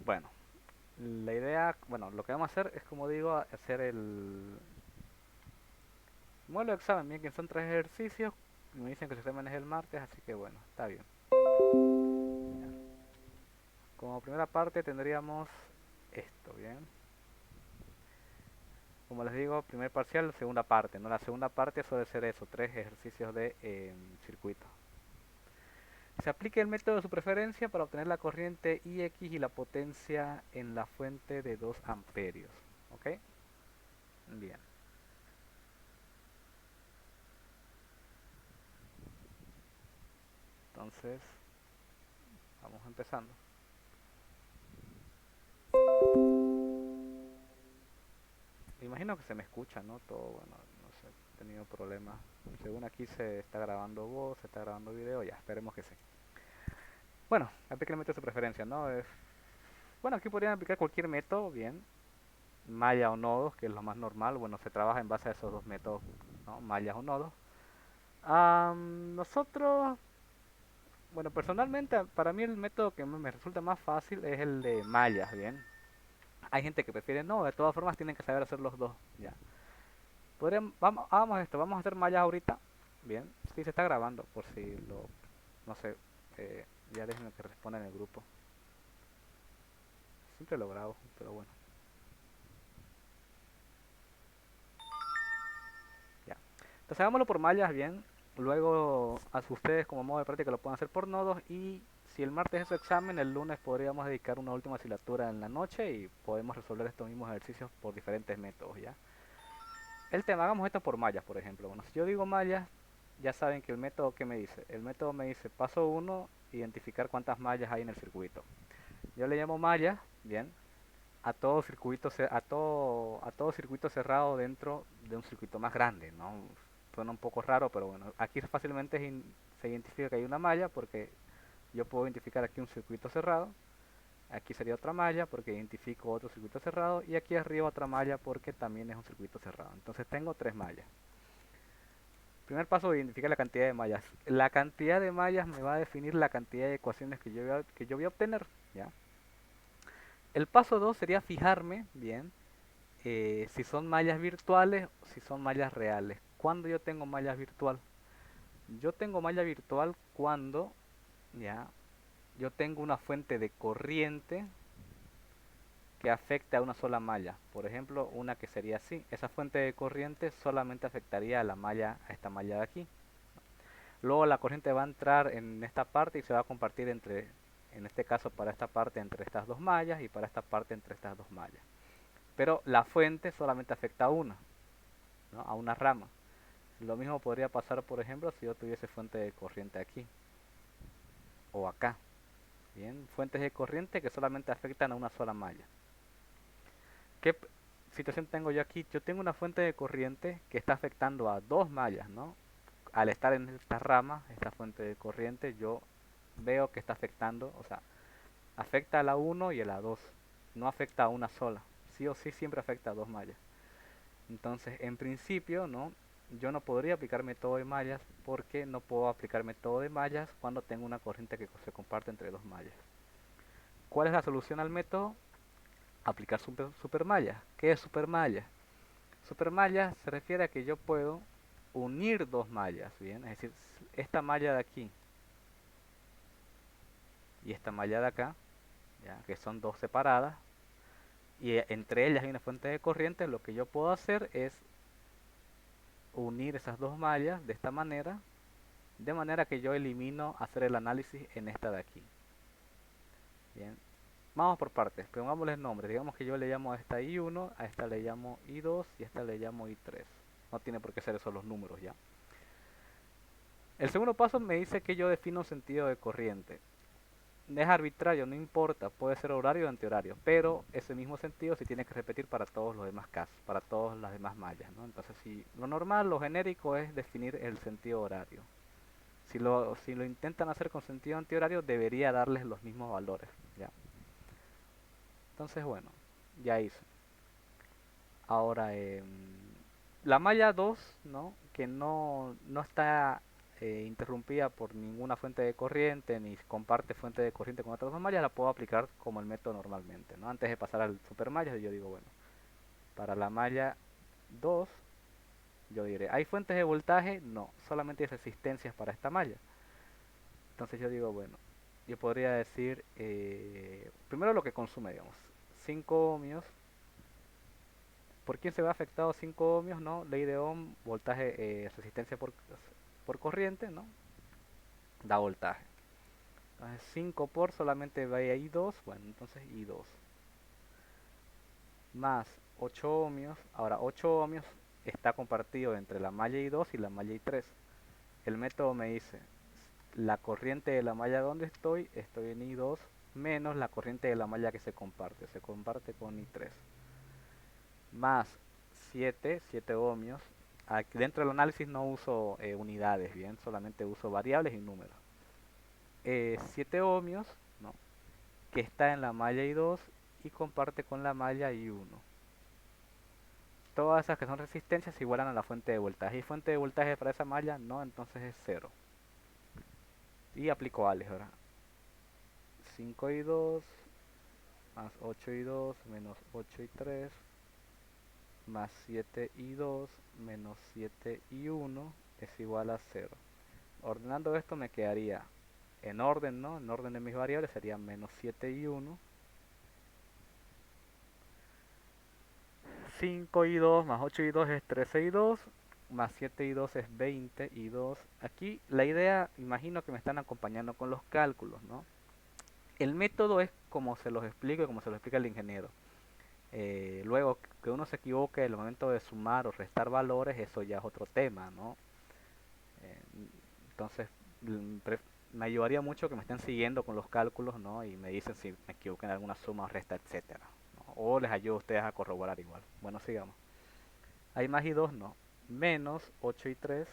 Bueno, la idea, bueno, lo que vamos a hacer es, como digo, hacer el modelo de examen, bien que son tres ejercicios. Me dicen que el examen es el martes, así que bueno, está bien. Ya. Como primera parte tendríamos esto, bien. Como les digo, primer parcial, segunda parte, ¿no? La segunda parte suele ser eso, tres ejercicios de circuito. Se aplica el método de su preferencia para obtener la corriente IX y la potencia en la fuente de 2 amperios. ¿Ok? Bien. Entonces, vamos empezando. Me imagino que se me escucha, ¿no? Todo, bueno, no sé, he tenido problemas. Según aquí se está grabando voz, se está grabando video, ya, esperemos que sí. Bueno, aplica el método de su preferencia, ¿no? Bueno, aquí podrían aplicar cualquier método, bien. Malla o nodos, que es lo más normal. Bueno, se trabaja en base a esos dos métodos, ¿no? Mallas o nodos. Nosotros, bueno, personalmente, para mí el método que me resulta más fácil es el de mallas, bien. Hay gente que prefiere no, de todas formas tienen que saber hacer los dos, ya. Vamos a esto, vamos a hacer mallas ahorita. Bien, sí se está grabando, por si lo, no sé, ya déjenme que responda en el grupo. Siempre lo grabo, pero bueno, ya. Entonces hagámoslo por mallas, bien. Luego a ustedes como modo de práctica lo pueden hacer por nodos y si el martes es su examen, el lunes podríamos dedicar una última asignatura en la noche y podemos resolver estos mismos ejercicios por diferentes métodos, ¿ya? El tema, hagamos esto por mallas, por ejemplo. Bueno, si yo digo mallas, ya saben que el método que me dice, el método me dice paso uno, identificar cuántas mallas hay en el circuito. Yo le llamo mallas, bien, a todo circuito cerrado dentro de un circuito más grande, ¿no? Suena un poco raro, pero bueno, aquí fácilmente se identifica que hay una malla porque yo puedo identificar aquí un circuito cerrado, aquí sería otra malla porque identifico otro circuito cerrado y aquí arriba otra malla porque también es un circuito cerrado. Entonces tengo tres mallas. Primer paso, identificar la cantidad de mallas. La cantidad de mallas me va a definir la cantidad de ecuaciones que yo voy a obtener, ¿ya? El paso 2 sería fijarme, bien, si son mallas virtuales o si son mallas reales. ¿Cuándo yo tengo malla virtual? Yo tengo malla virtual cuando, ya, yo tengo una fuente de corriente que afecte a una sola malla. Por ejemplo, una que sería así. Esa fuente de corriente solamente afectaría a la malla, a esta malla de aquí. Luego la corriente va a entrar en esta parte y se va a compartir entre, en este caso para esta parte entre estas dos mallas y para esta parte entre estas dos mallas. Pero la fuente solamente afecta a una, ¿no? A una rama. Lo mismo podría pasar, por ejemplo, si yo tuviese fuente de corriente aquí o acá. Bien, fuentes de corriente que solamente afectan a una sola malla. ¿Qué situación tengo yo aquí? Yo tengo una fuente de corriente que está afectando a dos mallas, ¿no? Al estar en esta rama, esta fuente de corriente, yo veo que está afectando, o sea, afecta a la uno y a la 2, no afecta a una sola. Sí o sí siempre afecta a dos mallas. Entonces, en principio, ¿no? Yo no podría aplicar método de mallas porque no puedo aplicar método de mallas cuando tengo una corriente que se comparte entre dos mallas. ¿Cuál es la solución al método? Aplicar supermallas. ¿Qué es supermalla? Supermalla se refiere a que yo puedo unir dos mallas, ¿bien? Es decir, esta malla de aquí y esta malla de acá, ¿ya? Que son dos separadas, y entre ellas hay una fuente de corriente, lo que yo puedo hacer es unir esas dos mallas de esta manera, de manera que yo elimino hacer el análisis en esta de aquí. Bien, vamos por partes, pongámosles nombres. Digamos que yo le llamo a esta I1, a esta le llamo I2 y a esta le llamo I3. No tiene por qué ser esos los números ya. El segundo paso me dice que yo defino un sentido de corriente. Es arbitrario, no importa, puede ser horario o antihorario, pero ese mismo sentido se tiene que repetir para todos los demás casos, para todas las demás mallas, ¿no? Entonces, si lo normal, lo genérico es definir el sentido horario. Si lo intentan hacer con sentido antihorario, debería darles los mismos valores, ¿ya? Entonces, bueno, ya hice. Ahora, la malla 2, ¿no? Que no está interrumpida por ninguna fuente de corriente, ni comparte fuente de corriente con otras dos mallas, la puedo aplicar como el método normalmente, ¿no? Antes de pasar al supermalla, yo digo, bueno, para la malla 2 yo diré, ¿hay fuentes de voltaje? No, solamente hay resistencias para esta malla. Entonces yo digo, bueno, yo podría decir, primero lo que consume, digamos, 5 ohmios. ¿Por quién se ve afectado 5 ohmios? ¿No? Ley de Ohm, voltaje, resistencia por corriente, ¿no? Da voltaje. Entonces 5 por solamente va ahí 2, bueno, entonces I2. Más 8 ohmios, ahora 8 ohmios está compartido entre la malla I2 y la malla I3. El método me dice, la corriente de la malla donde estoy en I2, menos la corriente de la malla que se comparte con I3. Más 7 ohmios. Aquí dentro del análisis no uso unidades, bien, solamente uso variables y números. 7 ohmios, ¿no? Que está en la malla I2 y comparte con la malla I1. Todas esas que son resistencias se igualan a la fuente de voltaje. ¿Y fuente de voltaje para esa malla? No, entonces es 0. Y aplico álgebra. 5 y 2 más 8 y 2 menos 8 y 3 más 7 y 2 menos 7 y 1 es igual a 0. Ordenando esto me quedaría en orden, ¿no? En orden de mis variables sería menos 7 y 1. 5 y 2 más 8 y 2 es 13 y 2. Más 7 y 2 es 20 y 2. Aquí la idea, imagino que me están acompañando con los cálculos, ¿no? El método es como se los explico y como se lo explica el ingeniero. Luego, que uno se equivoque en el momento de sumar o restar valores, eso ya es otro tema, ¿no? Eh, entonces, me ayudaría mucho que me estén siguiendo con los cálculos, ¿no? Y me dicen si me equivoqué en alguna suma o resta, etcétera, ¿no? O les ayudo a ustedes a corroborar igual. Bueno, sigamos. Hay más y 2, no. Menos 8 y 3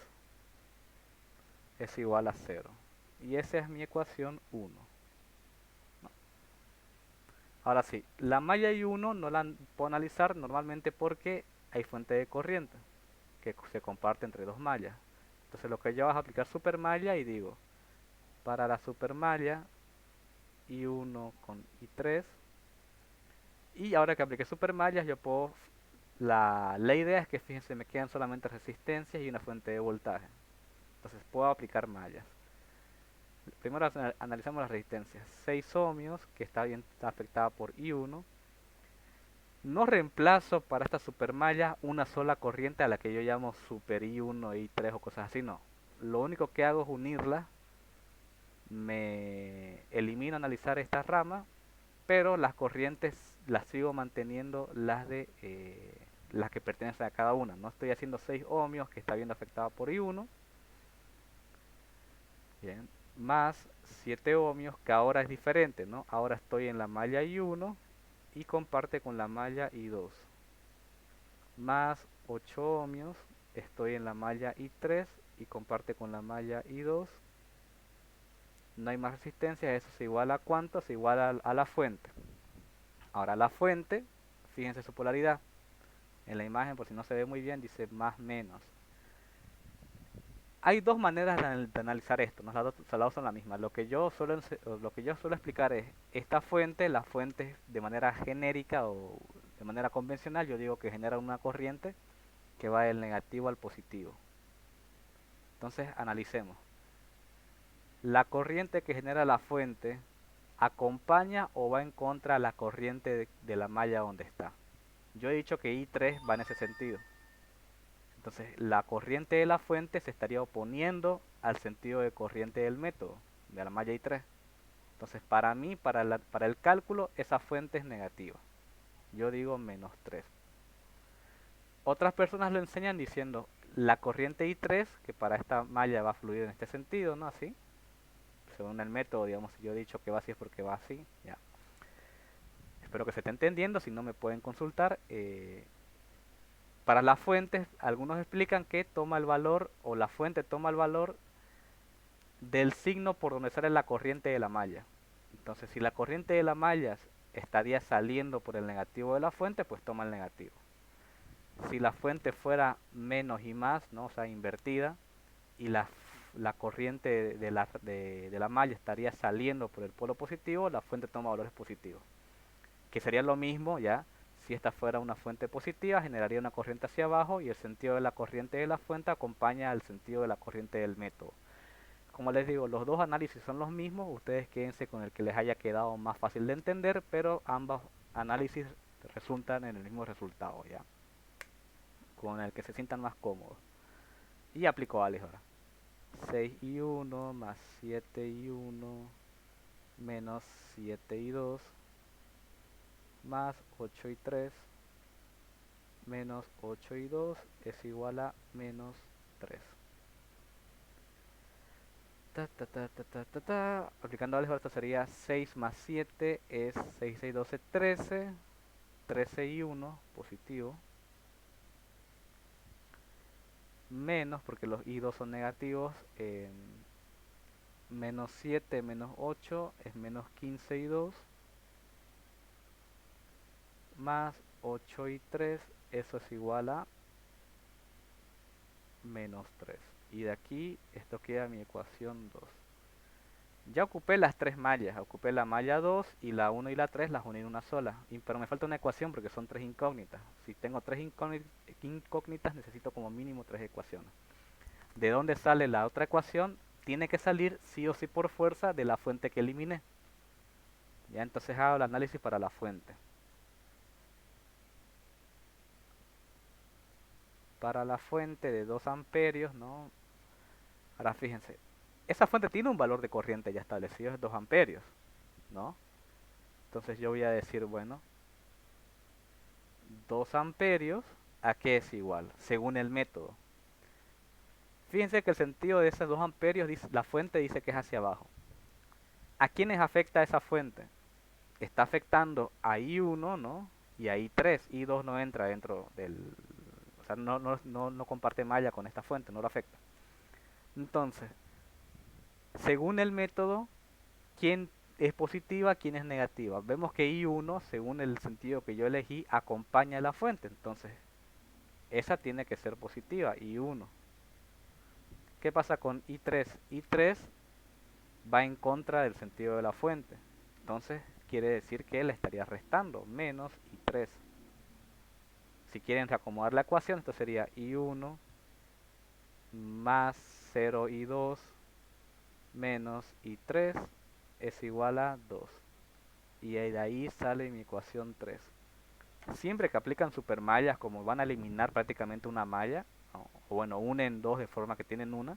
es igual a 0. Y esa es mi ecuación 1. ¿No? Ahora sí, la malla I1 no la puedo analizar normalmente porque hay fuente de corriente que se comparte entre dos mallas. Entonces lo que yo hago es aplicar supermalla y digo, para la supermalla I1 con I3, y ahora que apliqué supermallas yo puedo, la idea es que fíjense me quedan solamente resistencias y una fuente de voltaje. Entonces puedo aplicar mallas. Primero analizamos las resistencias. 6 ohmios, que está afectada por I1. No reemplazo para esta supermalla una sola corriente a la que yo llamo super I1, I3 o cosas así, no. Lo único que hago es unirlas. Me elimino analizar esta rama, pero las corrientes las sigo manteniendo las que pertenecen a cada una. No estoy haciendo 6 ohmios que está viendo afectada por I1. Bien, más 7 ohmios que ahora es diferente, ¿no? Ahora estoy en la malla I1 y comparte con la malla I2. Más 8 ohmios, estoy en la malla I3 y comparte con la malla I2. No hay más resistencia, eso se iguala a cuánto, se iguala a la fuente. Ahora la fuente, fíjense su polaridad. En la imagen, por si no se ve muy bien, dice más menos. Hay dos maneras de analizar esto, ¿no? Las dos son la misma. Lo que yo suelo explicar es esta fuente, la fuente de manera genérica o de manera convencional, yo digo que genera una corriente que va del negativo al positivo. Entonces analicemos. La corriente que genera la fuente acompaña o va en contra de la corriente de la malla donde está. Yo he dicho que I3 va en ese sentido. Entonces la corriente de la fuente se estaría oponiendo al sentido de corriente del método, de la malla I3. Entonces para mí, para el cálculo, esa fuente es negativa. Yo digo -3. Otras personas lo enseñan diciendo la corriente I3, que para esta malla va a fluir en este sentido, ¿no? Así. Según el método, digamos, si yo he dicho que va así es porque va así. Ya. Espero que se esté entendiendo, si no me pueden consultar. Para las fuentes, algunos explican que toma el valor, o la fuente toma el valor del signo por donde sale la corriente de la malla. Entonces, si la corriente de la malla estaría saliendo por el negativo de la fuente, pues toma el negativo. Si la fuente fuera menos y más, ¿no? O sea, invertida, y la la corriente de la malla estaría saliendo por el polo positivo, la fuente toma valores positivos. Que sería lo mismo ya, si esta fuera una fuente positiva, generaría una corriente hacia abajo y el sentido de la corriente de la fuente acompaña al sentido de la corriente del método. Como les digo, los dos análisis son los mismos, ustedes quédense con el que les haya quedado más fácil de entender, pero ambos análisis resultan en el mismo resultado, ¿ya? Con el que se sientan más cómodos. Y aplico álgebra. 6 y 1 más 7 y 1 menos 7 y 2 más 8 y 3 menos 8 y 2 es igual a menos 3. Aplicando álgebra esto sería 6 más 7 es 6, 6, 12, 13. 13 y 1 positivo. Menos, porque los y2 son negativos, menos 7 menos 8 es menos 15 y 2 más 8 y 3, eso es igual a menos 3. Y de aquí esto queda mi ecuación 2. Ya ocupé las tres mallas, ocupé la malla 2 y la 1 y la 3 las uní en una sola. Pero me falta una ecuación porque son tres incógnitas. Si tengo tres incógnitas necesito como mínimo tres ecuaciones. ¿De dónde sale la otra ecuación? Tiene que salir sí o sí por fuerza de la fuente que eliminé. Ya entonces hago el análisis para la fuente. Para la fuente de 2 amperios, ¿no? Ahora fíjense, esa fuente tiene un valor de corriente ya establecido, es 2 amperios, ¿no? Entonces yo voy a decir, bueno, 2 amperios, ¿a qué es igual? Según el método. Fíjense que el sentido de esos 2 amperios, la fuente dice que es hacia abajo. ¿A quiénes afecta esa fuente? Está afectando a I1, ¿no? Y a I3. I2 no entra dentro del... O sea, no comparte malla con esta fuente, no lo afecta. Entonces, según el método, ¿quién es positiva, quién es negativa? Vemos que I1, según el sentido que yo elegí, acompaña a la fuente. Entonces, esa tiene que ser positiva, I1. ¿Qué pasa con I3? I3 va en contra del sentido de la fuente. Entonces, quiere decir que le estaría restando menos I3. Si quieren reacomodar la ecuación, esto sería I1 más 0 y 2 menos I3 es igual a 2. Y de ahí sale mi ecuación 3. Siempre que aplican supermallas, como van a eliminar prácticamente una malla, o bueno, unen dos de forma que tienen una,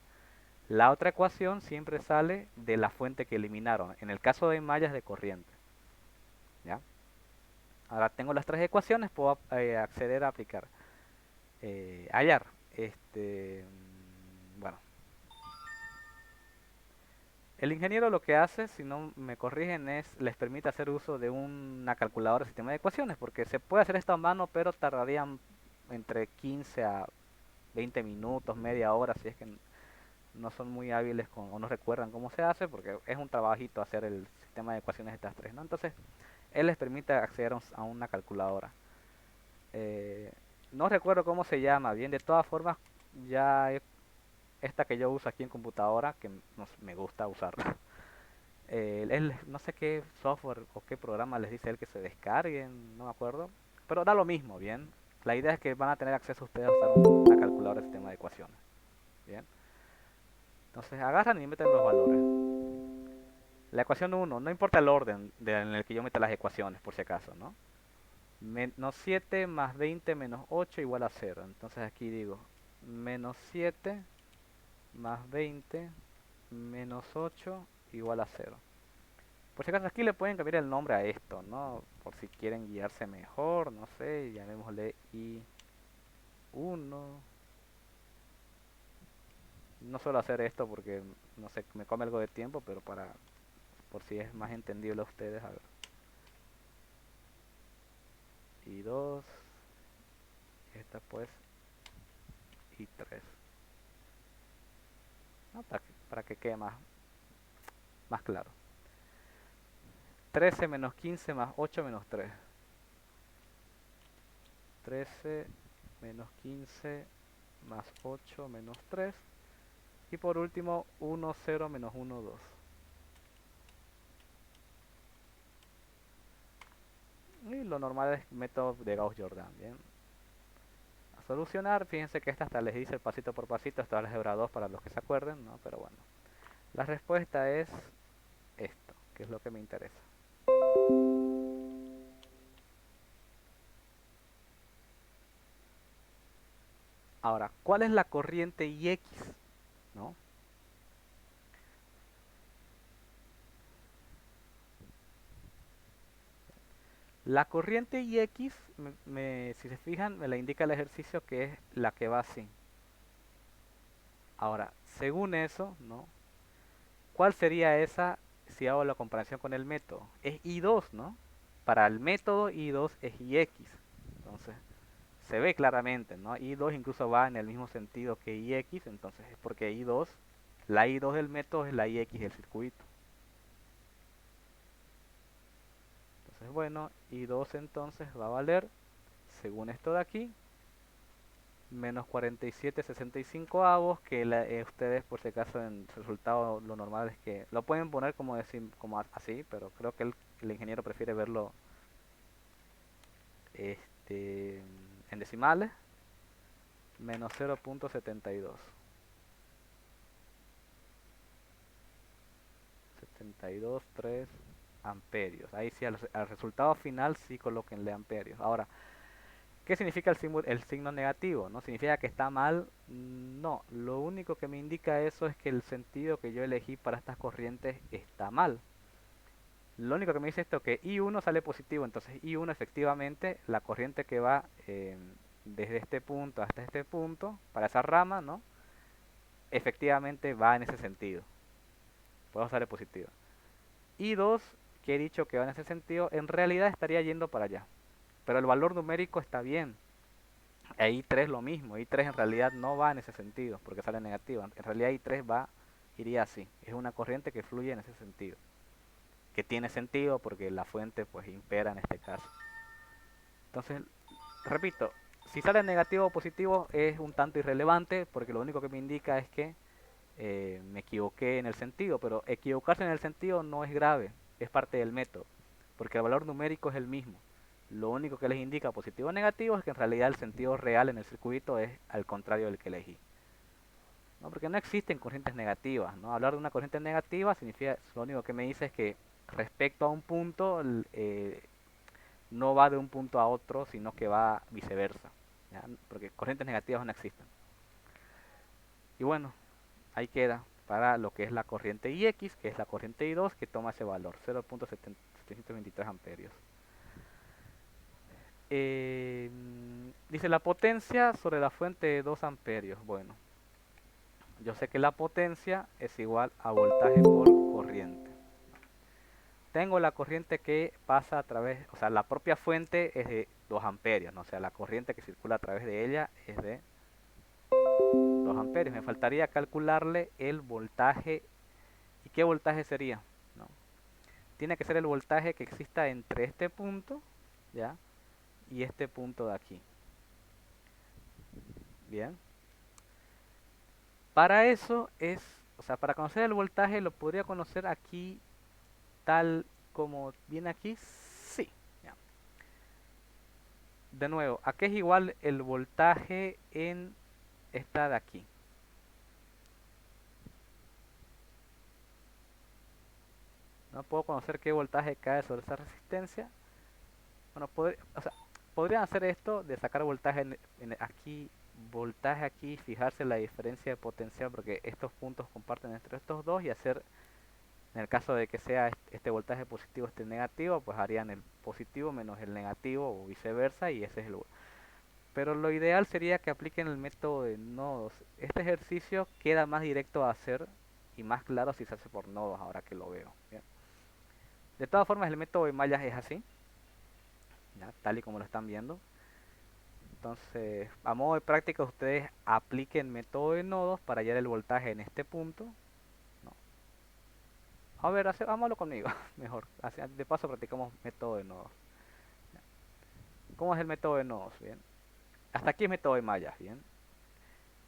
la otra ecuación siempre sale de la fuente que eliminaron, en el caso de mallas de corriente. ¿Ya? Ahora tengo las tres ecuaciones, puedo acceder a aplicar. Hallar. Bueno, el ingeniero lo que hace, si no me corrigen, les permite hacer uso de una calculadora de sistema de ecuaciones, porque se puede hacer esto a mano, pero tardarían entre 15 a 20 minutos, media hora, si es que no son muy hábiles o no recuerdan cómo se hace, porque es un trabajito hacer el sistema de ecuaciones de estas tres, ¿no? Entonces, él les permite acceder a una calculadora. Eh, no recuerdo cómo se llama, bien, de todas formas, ya esta que yo uso aquí en computadora, que me gusta usarla. Él, no sé qué software o qué programa les dice él que se descarguen, no me acuerdo. Pero da lo mismo, ¿bien? La idea es que van a tener acceso ustedes a usar una calculadora de sistema de ecuaciones. ¿Bien? Entonces agarran y meten los valores. La ecuación 1, no importa el orden en el que yo meta las ecuaciones, por si acaso, ¿no? Menos 7 más 20 menos 8 igual a 0. Entonces aquí digo, menos 7 más 20 menos 8 igual a 0. Por si acaso aquí le pueden cambiar el nombre a esto, ¿no? Por si quieren guiarse mejor, no sé, llamémosle I1. No suelo hacer esto porque, no sé, me come algo de tiempo, pero por si es más entendible a ustedes, a ver. I2, esta pues, I3. ¿No? Para que quede más claro. 13 menos 15 más 8 menos 3. 13 menos 15 más 8 menos 3. Y por último, 1, 0, menos 1, 2. Y lo normal es método de Gauss-Jordan, ¿bien? A solucionar, fíjense que esta hasta les dice el pasito por pasito, esto es álgebra 2 para los que se acuerden, ¿no? Pero bueno, la respuesta es esto, que es lo que me interesa. Ahora, ¿cuál es la corriente IX? ¿No? La corriente IX, si se fijan, me la indica el ejercicio que es la que va así. Ahora, según eso, ¿no? ¿Cuál sería esa si hago la comparación con el método? Es I2, ¿no? Para el método I2 es IX. Entonces, se ve claramente, ¿no? I2 incluso va en el mismo sentido que IX, entonces es porque I2, la I2 del método es la IX del circuito. Entonces, bueno, I2 entonces va a valer, según esto de aquí, menos 47,65 avos, que ustedes por si acaso en su resultado lo normal es que lo pueden poner como, como así, pero creo que el ingeniero prefiere verlo en decimales, menos 0,72. 72,3 amperios. Ahí sí, al resultado final sí colóquenle amperios. Ahora, ¿qué significa el signo negativo? ¿No significa que está mal? No, lo único que me indica eso es que el sentido que yo elegí para estas corrientes está mal. Lo único que me dice esto es que I1 sale positivo, entonces I1 efectivamente, la corriente que va desde este punto hasta este punto, para esa rama, ¿no? Efectivamente va en ese sentido. Por eso sale positivo. I2, que he dicho que va en ese sentido, en realidad estaría yendo para allá. Pero el valor numérico está bien. E I3 lo mismo, I3 en realidad no va en ese sentido, porque sale negativa. En realidad I3 iría así. Es una corriente que fluye en ese sentido. Que tiene sentido porque la fuente pues impera en este caso. Entonces, repito, si sale negativo o positivo es un tanto irrelevante porque lo único que me indica es que me equivoqué en el sentido, pero equivocarse en el sentido no es grave, es parte del método, porque el valor numérico es el mismo. Lo único que les indica positivo o negativo es que en realidad el sentido real en el circuito es al contrario del que elegí. ¿No? Porque no existen corrientes negativas. ¿No? Hablar de una corriente negativa significa, lo único que me dice es que respecto a un punto no va de un punto a otro, sino que va viceversa. ¿Ya? Porque corrientes negativas no existen. Y bueno, ahí queda para lo que es la corriente IX, que es la corriente I2, que toma ese valor, 0.723 amperios. Dice la potencia sobre la fuente de 2 amperios. Bueno, yo sé que la potencia es igual a voltaje por corriente. Tengo la corriente que pasa a través, o sea, la propia fuente es de 2 amperios, ¿no? O sea, la corriente que circula a través de ella es de 2 amperios. Me faltaría calcularle el voltaje. ¿Y qué voltaje sería? ¿No? Tiene que ser el voltaje que exista entre este punto, ¿ya? Y este punto de aquí. Bien. Para eso o sea, para conocer el voltaje lo podría conocer aquí tal como viene aquí. Sí. ¿Ya? De nuevo, ¿a qué es igual el voltaje en esta de aquí? No puedo conocer qué voltaje cae sobre esa resistencia. Bueno, o sea, podrían hacer esto de sacar voltaje aquí, voltaje aquí, fijarse la diferencia de potencial porque estos puntos comparten entre estos dos y hacer, en el caso de que sea este voltaje positivo, este negativo, pues harían el positivo menos el negativo o viceversa y ese es el... Pero lo ideal sería que apliquen el método de nodos. Este ejercicio queda más directo a hacer y más claro si se hace por nodos ahora que lo veo. ¿Bien? De todas formas, el método de mallas es así, ¿ya? Tal y como lo están viendo. Entonces, a modo de práctica, ustedes apliquen método de nodos para hallar el voltaje en este punto. No. A ver, hagámoslo conmigo, mejor. De paso, practicamos método de nodos. ¿Cómo es el método de nodos? Bien. Hasta aquí es método de mallas. Bien.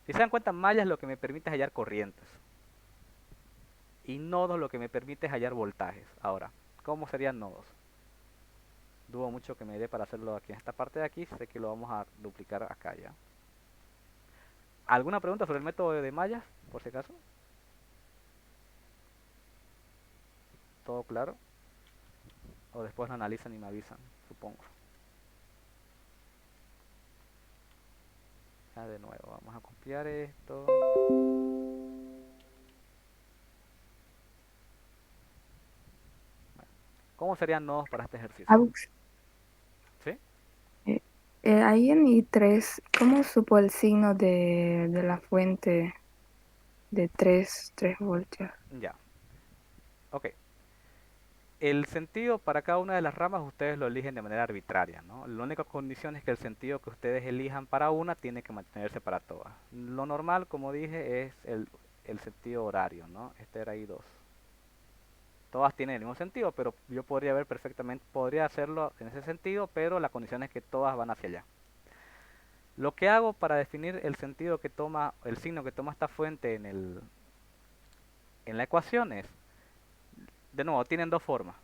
Si se dan cuenta, malla es lo que me permite hallar corrientes. Y nodos lo que me permite es hallar voltajes. Ahora, ¿cómo serían nodos? Dudo mucho que me dé para hacerlo aquí en esta parte de aquí. Sé que lo vamos a duplicar acá ya. ¿Alguna pregunta sobre el método de mallas, por si acaso? ¿Todo claro? O después lo analizan y me avisan, supongo. Ya de nuevo, vamos a copiar esto. ¿Cómo serían nodos para este ejercicio? Aux, ¿Sí? eh, ahí en I3, ¿cómo supo el signo de la fuente de 3 voltios? Ya. Ok. El sentido para cada una de las ramas ustedes lo eligen de manera arbitraria, ¿no? La única condición es que el sentido que ustedes elijan para una tiene que mantenerse para todas. Lo normal, como dije, es el sentido horario, ¿no? Este era I2. Todas tienen el mismo sentido, pero yo podría ver perfectamente, podría hacerlo en ese sentido, pero la condición es que todas van hacia allá. Lo que hago para definir el sentido que toma, el signo que toma esta fuente en la ecuación es, de nuevo, tienen dos formas.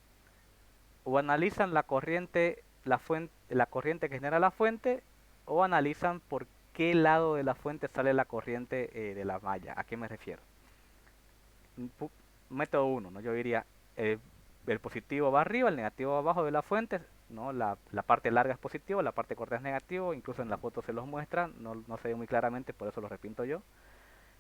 O analizan la corriente, la corriente que genera la fuente, o analizan por qué lado de la fuente sale la corriente de la malla. ¿A qué me refiero? Método uno, ¿no? Yo diría, eh, el positivo va arriba, el negativo va abajo de la fuente, ¿no? La parte larga es positivo, la parte corta es negativo, incluso en la foto se los muestra, no se ve muy claramente, por eso lo repito yo.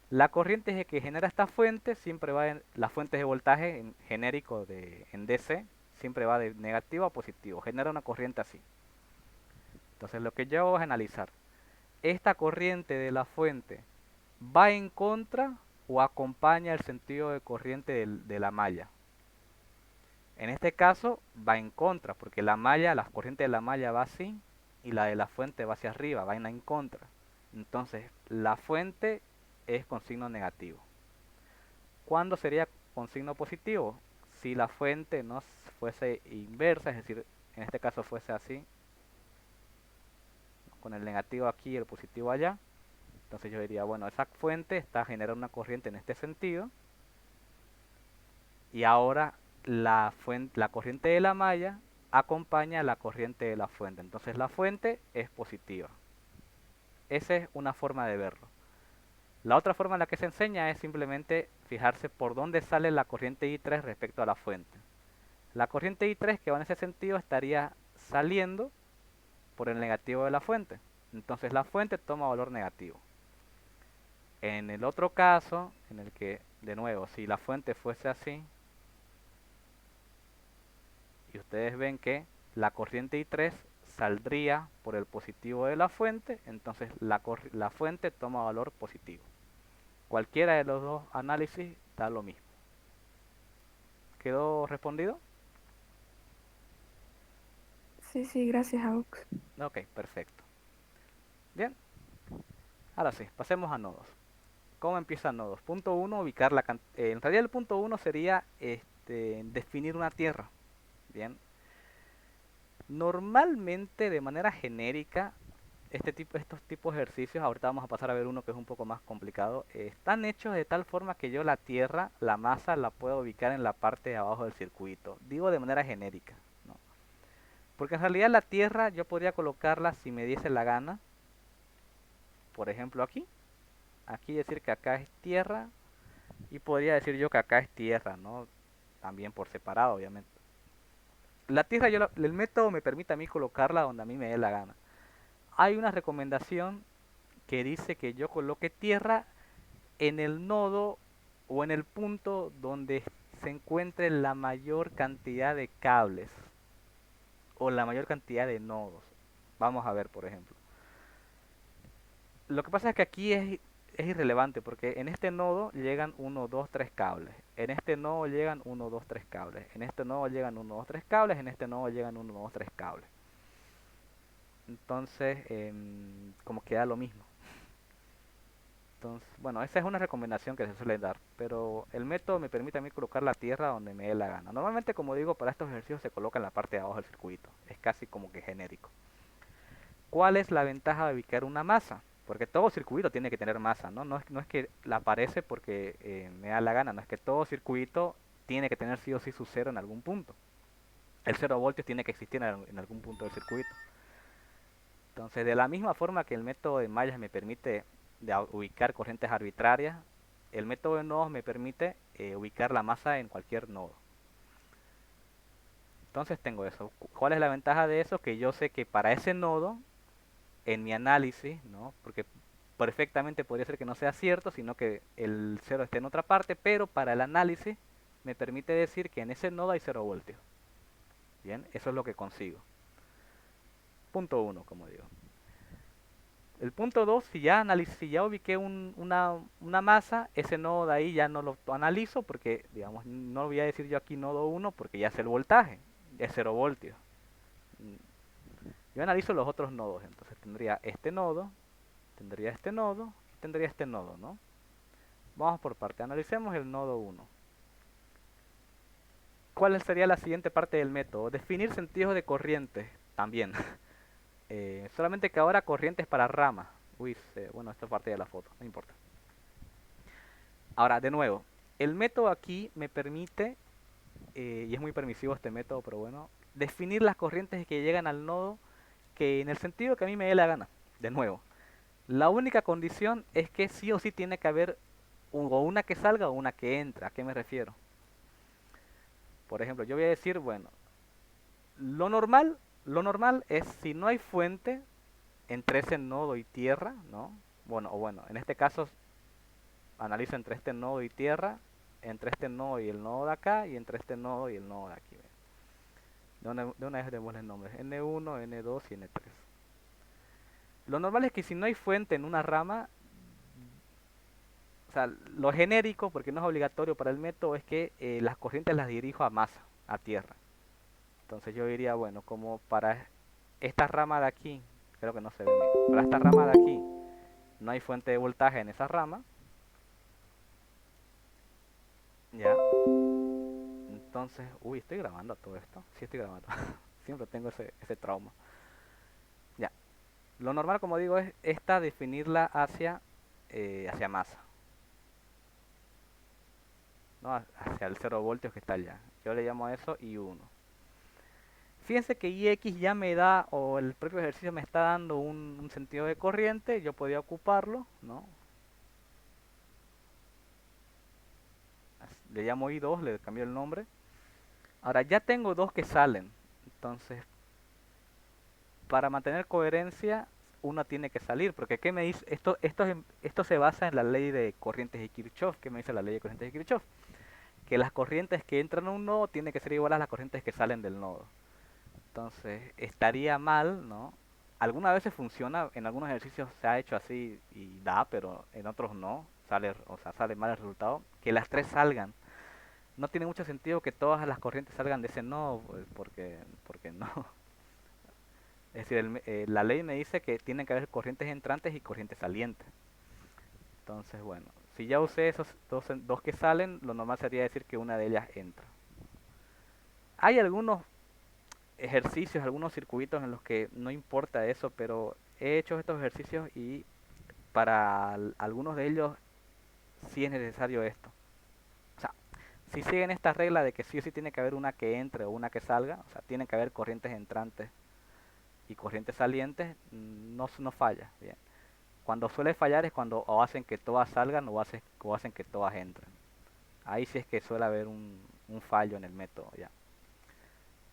La corriente que genera esta fuente siempre va en las fuentes de voltaje en genérico en DC, siempre va de negativo a positivo, genera una corriente así. Entonces lo que yo hago es analizar, ¿esta corriente de la fuente va en contra o acompaña el sentido de corriente de la malla? En este caso va en contra, porque la corriente de la malla va así y la de la fuente va hacia arriba, va en contra. Entonces la fuente es con signo negativo. ¿Cuándo sería con signo positivo? Si la fuente no fuese inversa, es decir, en este caso fuese así, con el negativo aquí y el positivo allá. Entonces yo diría, bueno, esa fuente está generando una corriente en este sentido y ahora la corriente de la malla acompaña a la corriente de la fuente. Entonces la fuente es positiva. Esa es una forma de verlo. La otra forma en la que se enseña es simplemente fijarse por dónde sale la corriente I3 respecto a la fuente. La corriente I3 que va en ese sentido estaría saliendo por el negativo de la fuente. Entonces la fuente toma valor negativo. En el otro caso, en el que, de nuevo, si la fuente fuese así, y ustedes ven que la corriente I3 saldría por el positivo de la fuente, entonces la fuente toma valor positivo. Cualquiera de los dos análisis da lo mismo. ¿Quedó respondido? Sí, sí, gracias, Aux. Ok, perfecto. Bien, ahora sí, pasemos a nodos. ¿Cómo empiezan nodos? Punto uno, ubicar en realidad el punto uno sería definir una tierra. Bien. Normalmente, de manera genérica, estos tipos de ejercicios, ahorita vamos a pasar a ver uno que es un poco más complicado, están hechos de tal forma que yo la tierra, la masa, la puedo ubicar en la parte de abajo del circuito. Digo de manera genérica, ¿no? Porque en realidad la tierra yo podría colocarla si me diese la gana, por ejemplo aquí. Aquí decir que acá es tierra y podría decir yo que acá es tierra, ¿no? También por separado, obviamente. La tierra, el método me permite a mí colocarla donde a mí me dé la gana. Hay una recomendación que dice que yo coloque tierra en el nodo o en el punto donde se encuentre la mayor cantidad de cables o la mayor cantidad de nodos. Vamos a ver, por ejemplo. Lo que pasa es que aquí es irrelevante porque en este nodo llegan uno 2 3 cables. En este nodo llegan uno 2 3 cables. En este nodo llegan uno 2 3 cables. En este nodo llegan uno 2 3 cables. Entonces, como queda lo mismo. Entonces, bueno, esa es una recomendación que se suele dar, pero el método me permite a mí colocar la tierra donde me dé la gana. Normalmente, como digo, para estos ejercicios se coloca en la parte de abajo del circuito. Es casi como que genérico. ¿Cuál es la ventaja de ubicar una masa? Porque todo circuito tiene que tener masa, ¿no? No es que la aparece porque me da la gana, no es que todo circuito tiene que tener sí o sí su cero en algún punto. El 0 voltios tiene que existir en algún punto del circuito. Entonces, de la misma forma que el método de mallas me permite ubicar corrientes arbitrarias, el método de nodos me permite ubicar la masa en cualquier nodo. Entonces tengo eso. ¿Cuál es la ventaja de eso? Que yo sé que para ese nodo, en mi análisis, ¿no? Porque perfectamente podría ser que no sea cierto, sino que el cero esté en otra parte, pero para el análisis me permite decir que en ese nodo hay 0 voltios. Bien, eso es lo que consigo. Punto uno, como digo. El punto 2, si ya ubiqué una masa, ese nodo de ahí ya no lo analizo porque, digamos, no voy a decir yo aquí nodo uno porque ya sé el voltaje, ya es 0 voltios. Yo analizo los otros nodos, entonces tendría este nodo y tendría este nodo, ¿no? Vamos por parte, analicemos el nodo uno. ¿Cuál sería la siguiente parte del método? Definir sentidos de corriente también. Solamente que ahora corrientes para rama. Uy, bueno, esta parte de la foto, no importa. Ahora, de nuevo, el método aquí me permite, y es muy permisivo este método, pero bueno, definir las corrientes que llegan al nodo que en el sentido que a mí me dé la gana. De nuevo, la única condición es que sí o sí tiene que haber o una que salga o una que entra. ¿A qué me refiero? Por ejemplo, yo voy a decir, bueno, lo normal es si no hay fuente entre ese nodo y tierra, ¿no? Bueno, o bueno, en este caso analizo entre este nodo y tierra, entre este nodo y el nodo de acá, y entre este nodo y el nodo de aquí. De una vez démosle nombres, N1, N2 y N3. Lo normal es que si no hay fuente en una rama, o sea, lo genérico, porque no es obligatorio para el método, es que las corrientes las dirijo a masa, a tierra. Entonces yo diría, bueno, como para esta rama de aquí, creo que no se ve bien, para esta rama de aquí no hay fuente de voltaje en esa rama, ya. Entonces, uy, estoy grabando todo esto. Sí, estoy grabando. Siempre tengo ese trauma. Ya. Lo normal, como digo, es esta definirla hacia masa, ¿no? Hacia el 0 voltios que está allá. Yo le llamo a eso I1. Fíjense que IX ya me da, o el propio ejercicio me está dando un sentido de corriente. Yo podía ocuparlo, ¿no? Le llamo I2, le cambié el nombre. Ahora ya tengo dos que salen. Entonces, para mantener coherencia, una tiene que salir, porque ¿qué me dice? Esto se basa en la ley de corrientes de Kirchhoff. ¿Qué me dice la ley de corrientes de Kirchhoff? Que las corrientes que entran a un nodo tienen que ser iguales a las corrientes que salen del nodo. Entonces, estaría mal, ¿no? Algunas veces funciona, en algunos ejercicios se ha hecho así y da, pero en otros no, o sea, sale mal el resultado. Que las tres salgan. No tiene mucho sentido que todas las corrientes salgan de ese nodo, pues, porque no. Es decir, la ley me dice que tienen que haber corrientes entrantes y corrientes salientes. Entonces, bueno, si ya usé esos dos que salen, lo normal sería decir que una de ellas entra. Hay algunos ejercicios, algunos circuitos en los que no importa eso, pero he hecho estos ejercicios y para algunos de ellos sí es necesario esto. O sea, si siguen esta regla de que sí o sí tiene que haber una que entre o una que salga, o sea, tienen que haber corrientes entrantes y corrientes salientes, no falla. Bien. Cuando suele fallar es cuando o hacen que todas salgan o hacen que todas entren. Ahí sí es que suele haber un fallo en el método ya.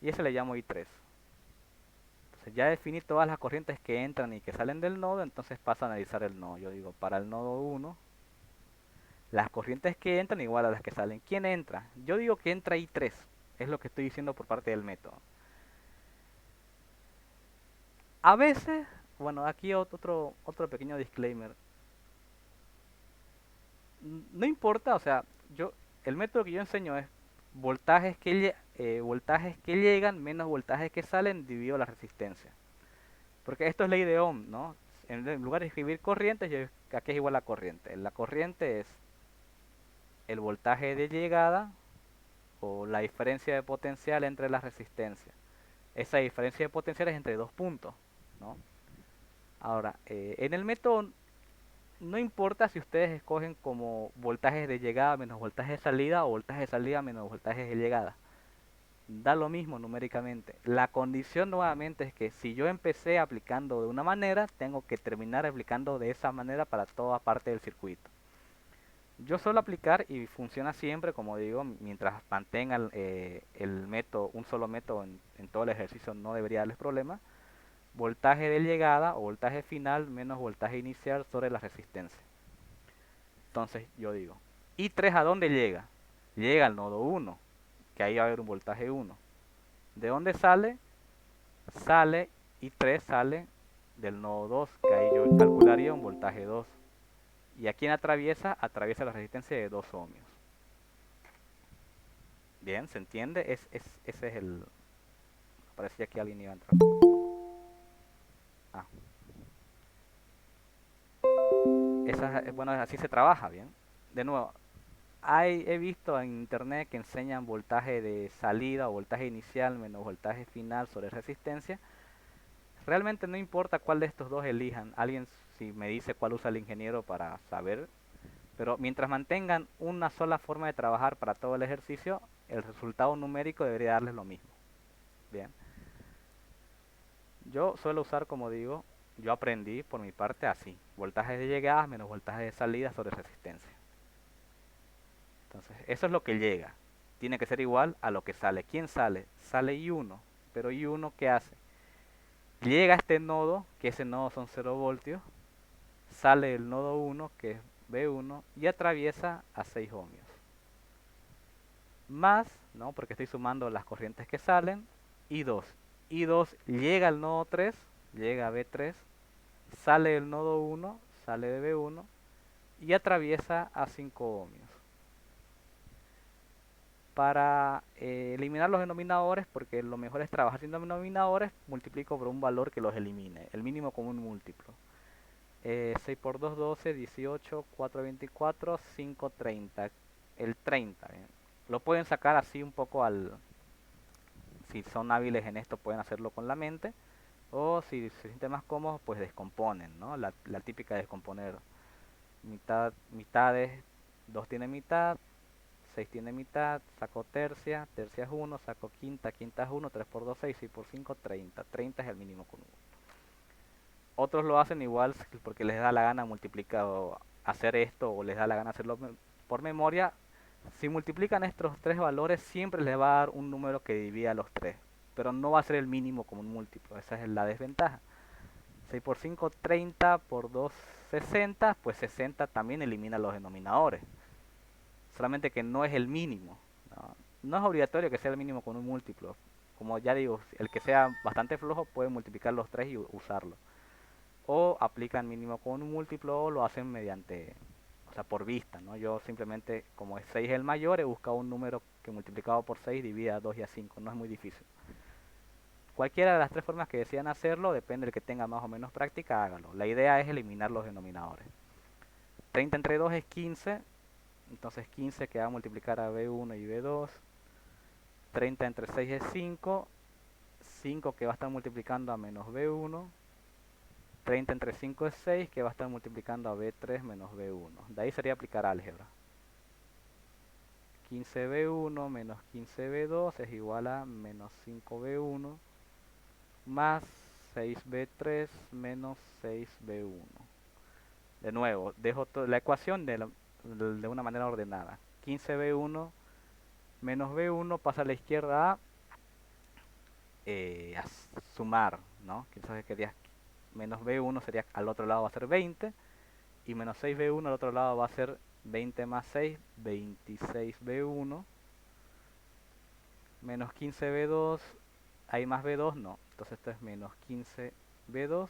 Y ese le llamo I3. Entonces ya definí todas las corrientes que entran y que salen del nodo, entonces paso a analizar el nodo. Yo digo, para el nodo 1, las corrientes que entran igual a las que salen. ¿Quién entra? Yo digo que entra I3. Es lo que estoy diciendo por parte del método. A veces, bueno, aquí otro pequeño disclaimer. No importa, o sea, el método que yo enseño es voltajes que llegan menos voltajes que salen dividido la resistencia. Porque esto es ley de Ohm, ¿no? En lugar de escribir corrientes, aquí es igual a corriente. La corriente es el voltaje de llegada o la diferencia de potencial entre las resistencias. Esa diferencia de potencial es entre dos puntos, ¿no? Ahora, en el método no importa si ustedes escogen como voltajes de llegada menos voltaje de salida o voltaje de salida menos voltaje de llegada. Da lo mismo numéricamente. La condición nuevamente es que si yo empecé aplicando de una manera, tengo que terminar aplicando de esa manera para toda parte del circuito. Yo suelo aplicar y funciona siempre, como digo, mientras mantengan el método, un solo método en todo el ejercicio, no debería darles problema. Voltaje de llegada o voltaje final menos voltaje inicial sobre la resistencia. Entonces yo digo, ¿I3 a dónde llega? Llega al nodo 1, que ahí va a haber un voltaje 1. ¿De dónde sale? Sale I3 sale del nodo 2, que ahí yo calcularía un voltaje 2. ¿Y a quién atraviesa? Atraviesa la resistencia de 2 ohmios. Bien, ¿se entiende? Ese es el... Parecía que alguien iba a entrar. Ah, bueno, así se trabaja, bien. De nuevo, he visto en internet que enseñan voltaje de salida o voltaje inicial menos voltaje final sobre resistencia. Realmente no importa cuál de estos dos elijan. Alguien si me dice cuál usa el ingeniero para saber. Pero mientras mantengan una sola forma de trabajar para todo el ejercicio, el resultado numérico debería darles lo mismo. Bien. Yo suelo usar, como digo, yo aprendí por mi parte así. Voltaje de llegada menos voltaje de salida sobre resistencia. Entonces, eso es lo que llega. Tiene que ser igual a lo que sale. ¿Quién sale? Sale I1. Pero I1, ¿qué hace? Llega a este nodo, que ese nodo son 0 voltios. Sale el nodo 1, que es B1, y atraviesa a 6 ohmios. Más, ¿no? Porque estoy sumando las corrientes que salen, I2. I2 llega al nodo 3, llega a B3, sale del nodo 1, sale de B1 y atraviesa a 5 ohmios. Para eliminar los denominadores, porque lo mejor es trabajar sin denominadores, multiplico por un valor que los elimine, el mínimo común múltiplo. 6 por 2, 12, 18, 4, 24, 5, 30. El 30, ¿bien? Lo pueden sacar así un poco al... Si son hábiles en esto pueden hacerlo con la mente. O si se sienten más cómodos, pues descomponen, ¿no? La típica de descomponer. Mitad, mitades, 2 tiene mitad, 6 tiene mitad, saco tercia, tercia es 1, saco quinta, quinta es 1, 3 por 2, 6, 6 por 5, 30. 30 es el mínimo común. Otros lo hacen igual porque les da la gana multiplicar o hacer esto o les da la gana hacerlo por memoria. Si multiplican estos tres valores siempre les va a dar un número que divida los tres, pero no va a ser el mínimo como un múltiplo, esa es la desventaja. 6 por 5, 30 por 2, 60, pues 60 también elimina los denominadores, solamente que no es el mínimo. No, no es obligatorio que sea el mínimo con un múltiplo, como ya digo, el que sea bastante flojo puede multiplicar los tres y usarlo. O aplican mínimo con un múltiplo o lo hacen mediante, o sea, por vista, ¿no? Yo simplemente, como es 6 el mayor, he buscado un número que multiplicado por 6 divida a 2 y a 5, no es muy difícil. Cualquiera de las tres formas que desean hacerlo, depende del que tenga más o menos práctica, hágalo. La idea es eliminar los denominadores. 30 entre 2 es 15, entonces 15 que va a multiplicar a B1 y B2. 30 entre 6 es 5, 5 que va a estar multiplicando a menos B1. 30 entre 5 es 6, que va a estar multiplicando a B3 menos B1. De ahí sería aplicar álgebra. 15B1 menos 15B2 es igual a menos 5B1 más 6B3 menos 6B1. De nuevo, dejo la ecuación de una manera ordenada. 15B1 menos B1 pasa a la izquierda a sumar, ¿no? Entonces quería menos B1 sería al otro lado va a ser 20 y menos 6B1 al otro lado va a ser 20 más 6, 26B1 menos 15B2, hay más B2, no, entonces esto es menos 15B2,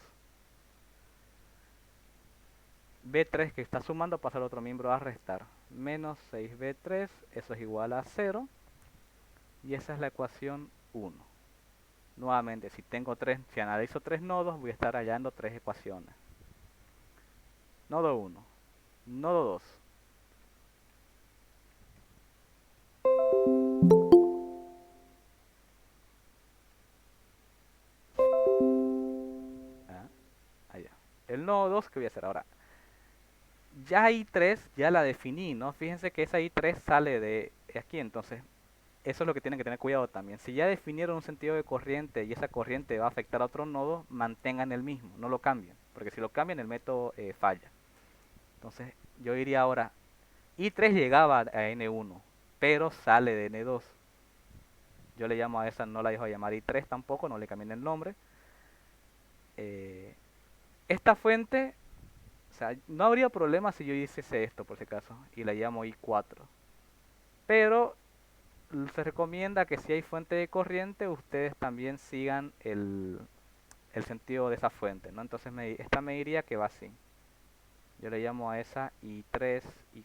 B3 que está sumando pasa al otro miembro a restar, menos 6B3, eso es igual a 0 y esa es la ecuación 1. Nuevamente, si analizo tres nodos, voy a estar hallando tres ecuaciones. Nodo 1, nodo 2. Ah, allá. El nodo 2, ¿qué voy a hacer ahora? Ya I3 ya la definí, ¿no? Fíjense que esa I3 sale de aquí, entonces eso es lo que tienen que tener cuidado también. Si ya definieron un sentido de corriente y esa corriente va a afectar a otro nodo, mantengan el mismo, no lo cambien, porque si lo cambian el método falla. Entonces yo diría ahora, I3 llegaba a N1, pero sale de N2. Yo le llamo a esa, no la dejo llamar I3 tampoco, no le cambien el nombre. Eh, esta fuente, o sea, no habría problema si yo hiciese esto por si acaso, y la llamo I4. Pero se recomienda que si hay fuente de corriente, ustedes también sigan el sentido de esa fuente, ¿no? Entonces esta me diría que va así. Yo le llamo a esa I3,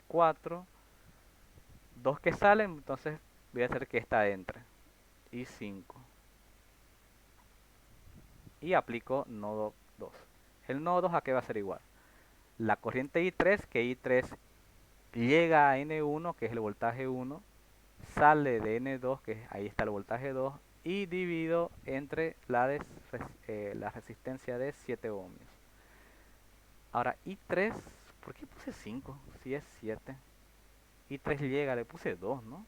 I4. Dos que salen, entonces voy a hacer que esta entre. I5. Y aplico nodo 2. El nodo 2 a qué va a ser igual. La corriente I3, que I3 llega a N1, que es el voltaje 1, sale de N2, que ahí está el voltaje 2, y divido entre la resistencia de 7 ohmios. Ahora, I3, ¿por qué puse 5? Si es 7. I3 llega, le puse 2, ¿no?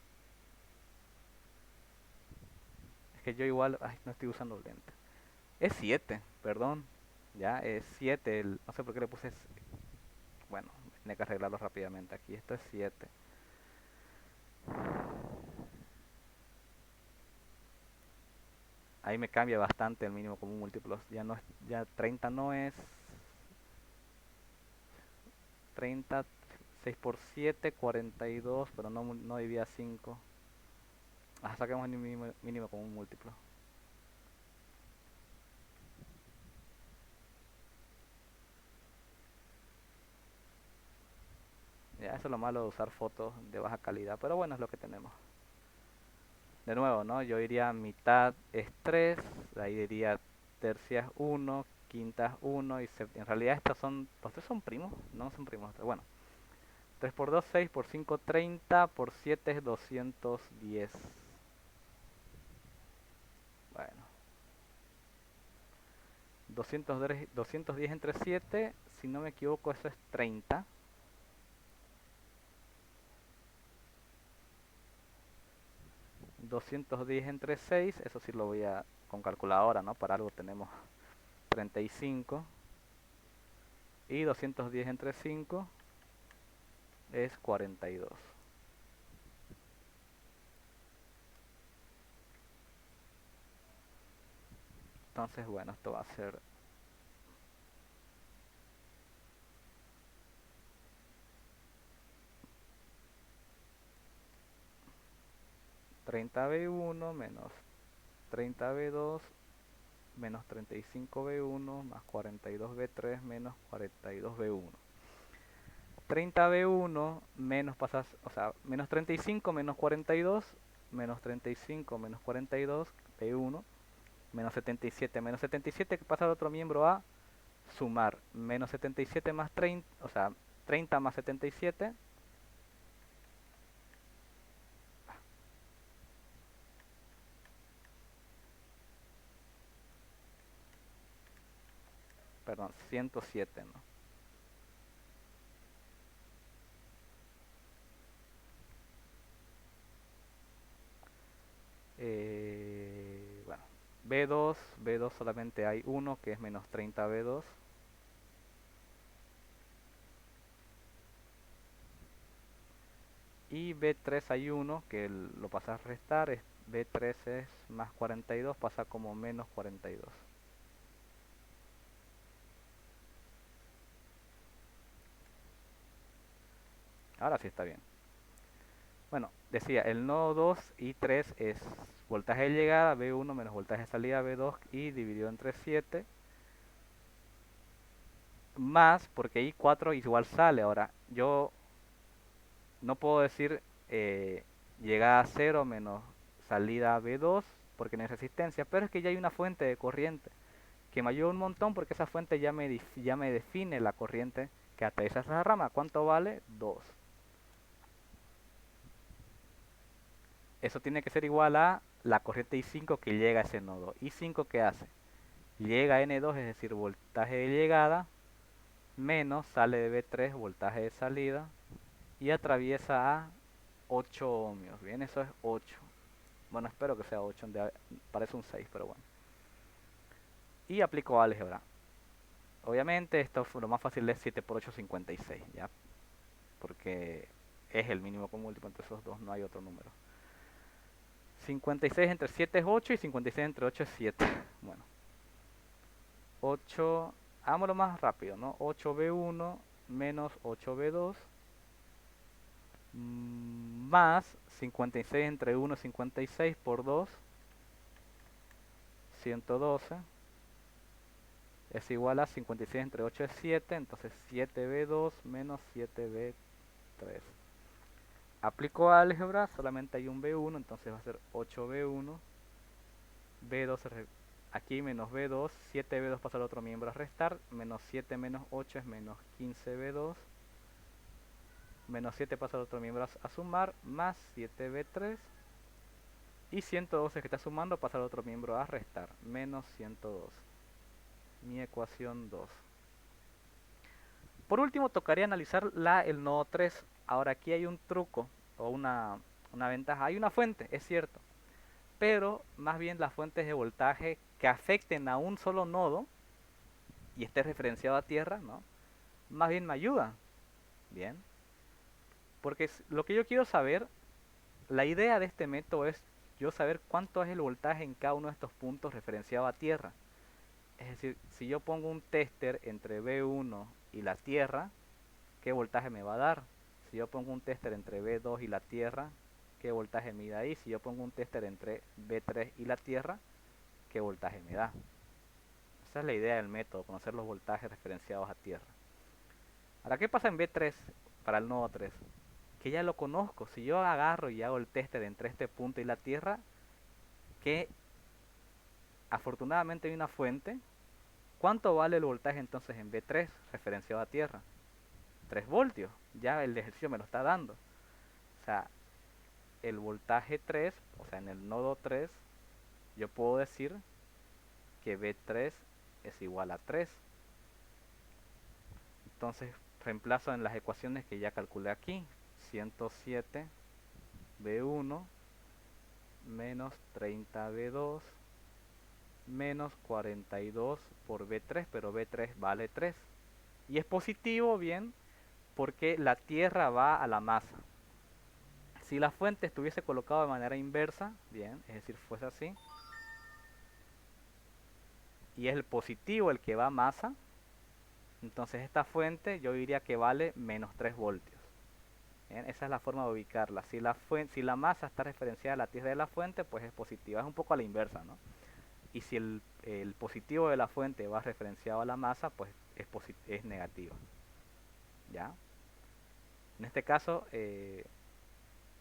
Es que yo igual, ay, no estoy usando lente. Es 7, perdón. Ya, es 7. No sé por qué le puse. Bueno, tiene que arreglarlo rápidamente aquí. Esto es 7. Ahí me cambia bastante el mínimo común múltiplo. Ya no es, ya 30 no es 30, 6 por 7, 42, pero no dividía 5. Saquemos el mínimo común múltiplo. Ya, eso es lo malo de usar fotos de baja calidad, pero bueno, es lo que tenemos. De nuevo, ¿no? Yo diría mitad es 3, ahí diría tercias 1, quintas 1 y en realidad los tres son primos, no son primos, bueno. 3 por 2, 6 por 5, 30, por 7 es 210. Bueno, 210 entre 7, si no me equivoco eso es 30. 210 entre 6, eso sí lo voy a con calculadora, ¿no? Para algo tenemos 35. Y 210 entre 5 es 42. Entonces, bueno, esto va a ser 30V1 menos 30V2 menos 35V1 más 42V3 menos 42V1. 30V1 menos o sea, menos 35 menos 42 menos 35 menos 42 V1 menos 77 menos 77 que pasa al otro miembro a sumar menos 77 más 30, o sea, 30 más 77, perdón, 107, ¿no? Bueno, B2 solamente hay uno que es menos 30V2. Y B3 hay uno que lo pasa a restar, B3 es más 42, pasa como menos 42. Ahora sí está bien. Bueno, decía, el nodo 2 y 3 es voltaje de llegada, B1 menos voltaje de salida, B2 y dividido entre 7, más, porque I4 igual sale. Ahora, yo no puedo decir llegada a 0 menos salida B2, porque no hay resistencia, pero es que ya hay una fuente de corriente que me ayuda un montón porque esa fuente ya me define la corriente que atraviesa esa rama. ¿Cuánto vale? 2. Eso tiene que ser igual a la corriente I5 que llega a ese nodo. ¿I5 qué hace? Llega a N2, es decir, voltaje de llegada, menos sale de B3, voltaje de salida, y atraviesa a 8 ohmios. Bien, eso es 8. Bueno, espero que sea 8, parece un 6, pero bueno. Y aplico álgebra. Obviamente esto lo más fácil es 7 por 8, 56, ¿ya? Porque es el mínimo común múltiplo entre esos dos, no hay otro número. 56 entre 7 es 8 y 56 entre 8 es 7. Bueno, 8, hagámoslo más rápido, ¿no? 8b1 menos 8b2 más 56 entre 1 es 56 por 2, 112, es igual a 56 entre 8 es 7, entonces 7b2 menos 7b3. Aplico álgebra, solamente hay un b1, entonces va a ser 8b1, b2 aquí menos b2, 7b2 pasa al otro miembro a restar, menos 7 menos 8 es menos 15b2, menos 7 pasa al otro miembro a sumar, más 7b3, y 112 que está sumando pasa al otro miembro a restar, menos 112. Mi ecuación 2. Por último, tocaría analizar el nodo 3. Ahora aquí hay un truco o una ventaja. Hay una fuente, es cierto, pero más bien las fuentes de voltaje que afecten a un solo nodo y esté referenciado a tierra, ¿no? Más bien me ayuda. Bien. Porque lo que yo quiero saber, la idea de este método es yo saber cuánto es el voltaje en cada uno de estos puntos referenciado a tierra. Es decir, si yo pongo un tester entre B1 y la tierra, ¿qué voltaje me va a dar? Si yo pongo un tester entre B2 y la tierra, ¿qué voltaje me da ahí? Si yo pongo un tester entre B3 y la tierra, ¿qué voltaje me da? Esa es la idea del método, conocer los voltajes referenciados a tierra. Ahora, ¿qué pasa en B3 para el nodo 3? Que ya lo conozco. Si yo agarro y hago el tester entre este punto y la tierra, que afortunadamente hay una fuente, ¿cuánto vale el voltaje entonces en B3 referenciado a tierra? 3 voltios. Ya el ejercicio me lo está dando. O sea, el voltaje 3, o sea, en el nodo 3, yo puedo decir que B3 es igual a 3. Entonces, reemplazo en las ecuaciones que ya calculé aquí. 107 B1 menos 30 B2 menos 42 por B3, pero B3 vale 3. Y es positivo, bien, porque la tierra va a la masa. Si la fuente estuviese colocada de manera inversa, bien, es decir, fuese así, y es el positivo el que va a masa, entonces esta fuente yo diría que vale menos 3 voltios. Bien, esa es la forma de ubicarla. Si la masa está referenciada a la tierra de la fuente, pues es positiva. Es un poco a la inversa, ¿no? Y si el positivo de la fuente va referenciado a la masa, pues es negativa. ¿Ya? En este caso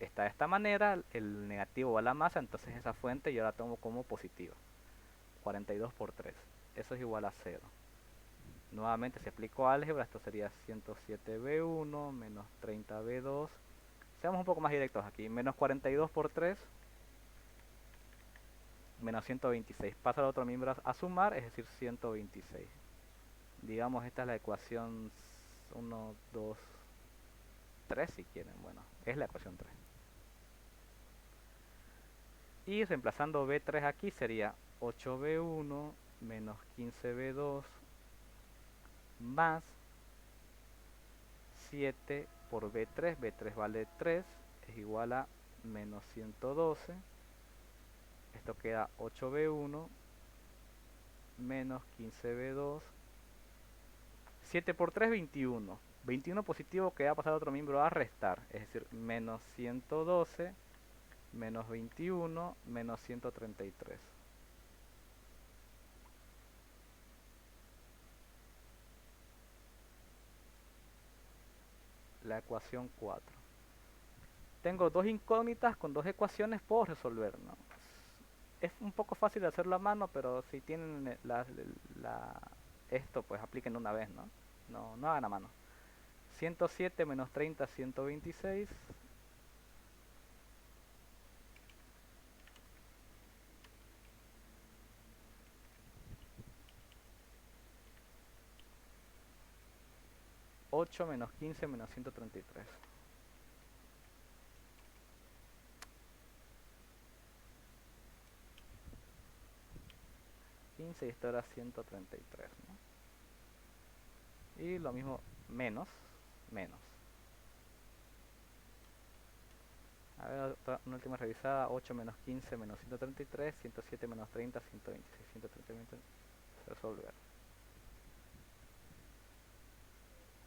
está de esta manera, el negativo va a la masa, entonces esa fuente yo la tomo como positiva. 42 por 3. Eso es igual a 0. Nuevamente si aplico álgebra, esto sería 107b1 menos 30b2. Seamos un poco más directos aquí. Menos 42 por 3 menos 126. Pasa al otro miembro a sumar, es decir, 126. Digamos, esta es la ecuación 1, 2, 3 si quieren. Bueno, es la ecuación 3. Y reemplazando B3 aquí sería 8B1 menos 15B2 más 7 por B3. B3 vale 3, es igual a menos 112. Esto queda 8B1 menos 15B2. 7 por 3, 21. 21 positivo que va a pasar a otro miembro a restar. Es decir, menos 112 menos 21 menos 133. La ecuación 4. Tengo dos incógnitas con dos ecuaciones, puedo resolver, ¿no? Es un poco fácil de hacerlo a mano, pero si tienen esto, pues apliquen una vez, ¿no? No hagan a mano. 107 menos 30, 126. 8 menos 15 menos 133. 15 y esto era 133, ¿no? Y lo mismo, menos, menos. A ver, una última revisada, 8 menos 15 menos 133, 107 menos 30, 126, 130, resolver.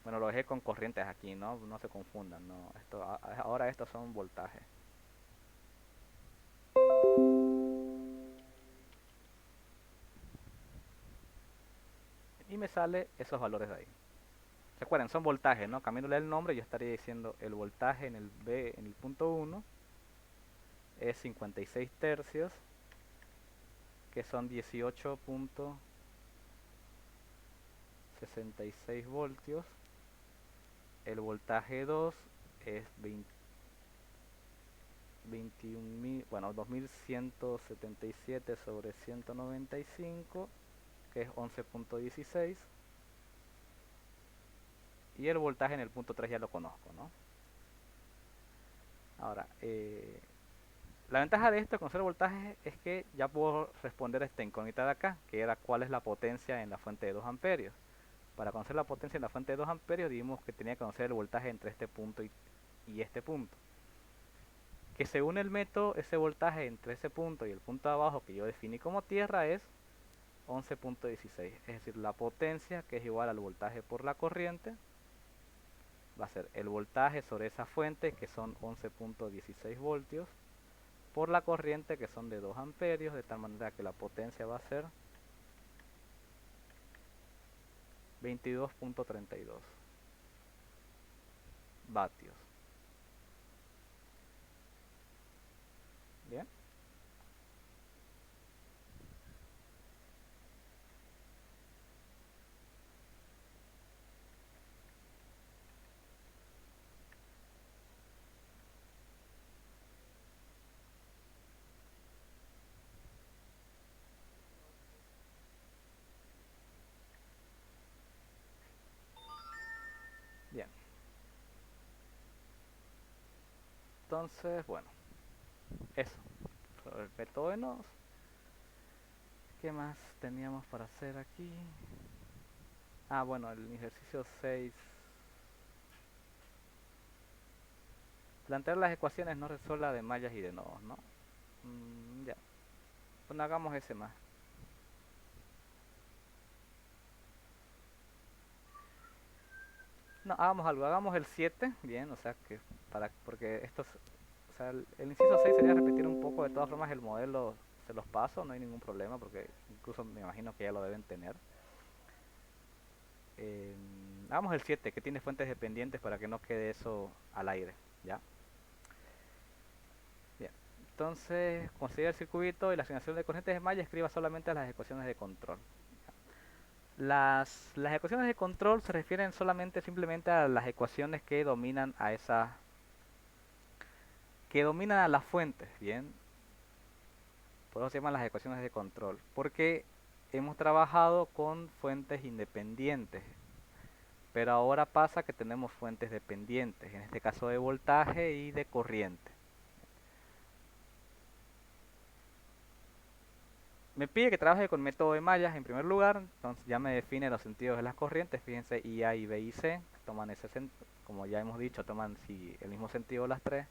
Bueno, lo dejé con corrientes aquí, ¿no? No se confundan, ¿no? Ahora estos son voltajes. Y me sale esos valores de ahí. Recuerden, son voltajes, ¿no? Cambiándole el nombre, yo estaría diciendo el voltaje en el B, en el punto 1, es 56 tercios, que son 18.66 voltios. El voltaje 2 es 21.000, bueno, 2177 sobre 195, que es 11.16. Y el voltaje en el punto 3 ya lo conozco, ¿no? Ahora, la ventaja de esto de conocer voltaje es que ya puedo responder a esta incógnita de acá, que era cuál es la potencia en la fuente de 2 amperios. Para conocer la potencia en la fuente de 2 amperios, dijimos que tenía que conocer el voltaje entre este punto y este punto. Que según el método, ese voltaje entre ese punto y el punto de abajo que yo definí como tierra es 11.16. Es decir, la potencia, que es igual al voltaje por la corriente, va a ser el voltaje sobre esa fuente, que son 11.16 voltios, por la corriente, que son de 2 amperios, de tal manera que la potencia va a ser 22.32 vatios. Bien. Bien. Entonces, bueno, eso. Sobre el método de nodos. ¿Qué más teníamos para hacer aquí? Ah, bueno, el ejercicio 6. Plantear las ecuaciones no resuelva de mallas y de nodos, ¿no? Ya. Bueno, hagamos ese más. No, hagamos algo. Hagamos el 7. Bien, o sea que porque estos, o sea, el inciso 6 sería repetir un poco. De todas formas, el modelo se los paso, no hay ningún problema porque incluso me imagino que ya lo deben tener. Eh, Hagamos el 7, que tiene fuentes dependientes, para que no quede eso al aire, ¿ya? Bien. Entonces, considera el circuito y la asignación de corrientes de malla, escriba solamente las ecuaciones de control. Las ecuaciones de control se refieren simplemente a las ecuaciones que dominan a las fuentes, ¿bien? Por eso se llaman las ecuaciones de control, porque hemos trabajado con fuentes independientes, pero ahora pasa que tenemos fuentes dependientes, en este caso de voltaje y de corriente. Me pide que trabaje con método de mallas en primer lugar, entonces ya me define los sentidos de las corrientes, fíjense IA y B y C, toman como ya hemos dicho, toman el mismo sentido las tres,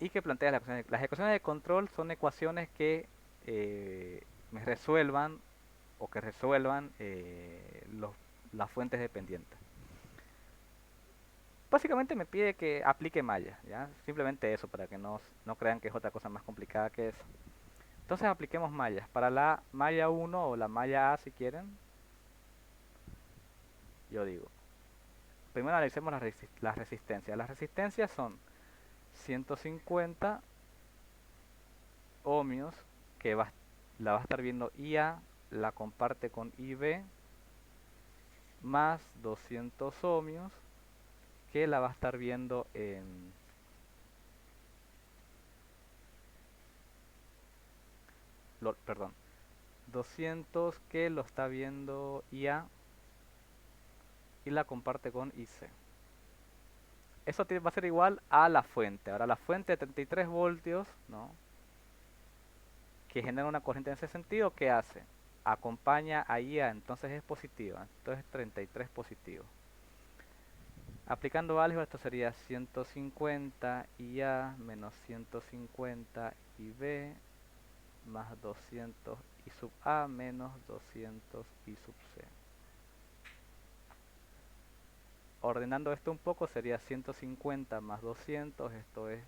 y que plantea las ecuaciones. Las ecuaciones de control son ecuaciones que me resuelvan o que resuelvan las fuentes dependientes. Básicamente me pide que aplique malla, ¿ya? Simplemente eso, para que no crean que es otra cosa más complicada que eso. Entonces apliquemos mallas. Para la malla 1 o la malla A, si quieren, yo digo, primero analicemos las resistencias. Las resistencias son 150 ohmios, que la va a estar viendo IA, la comparte con IB, más 200 ohmios, que la va a estar viendo perdón, 200 que lo está viendo IA, y la comparte con IC. Eso va a ser igual a la fuente. Ahora la fuente de 33 voltios, ¿no?, que genera una corriente en ese sentido, ¿qué hace? Acompaña a IA, entonces es positiva. Entonces 33 positivo. Aplicando álgebra, esto sería 150 IA menos 150 IB más 200 I sub A menos 200 I sub C. Ordenando esto un poco sería 150 más 200, esto es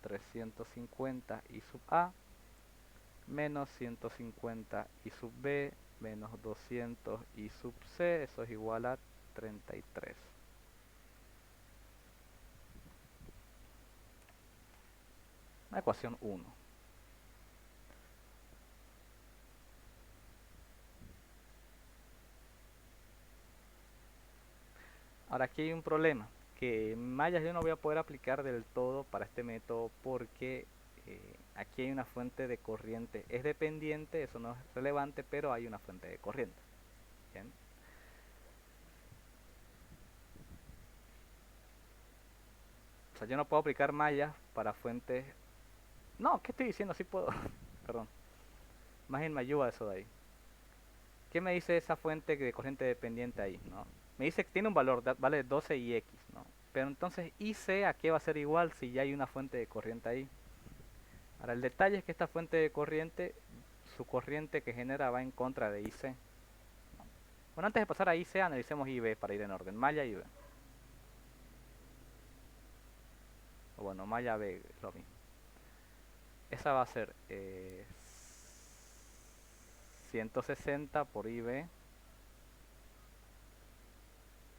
350 I sub A menos 150 I sub B menos 200 I sub C, eso es igual a 33. La ecuación 1. Ahora aquí hay un problema, que en mallas yo no voy a poder aplicar del todo para este método porque aquí hay una fuente de corriente. Es dependiente, eso no es relevante, pero hay una fuente de corriente. ¿Bien? O sea, yo no puedo aplicar mallas para fuentes... No, ¿qué estoy diciendo? Sí puedo. Perdón. Más bien me ayuda eso de ahí. ¿Qué me dice esa fuente de corriente dependiente ahí? ¿No? Me dice que tiene un valor, vale 12 y X, ¿no? Pero entonces IC a qué va a ser igual si ya hay una fuente de corriente ahí. Ahora el detalle es que esta fuente de corriente, su corriente que genera va en contra de IC. Bueno, antes de pasar a IC analicemos IB para ir en orden. Malla y B. O bueno, malla B, lo mismo. Esa va a ser 160 por IB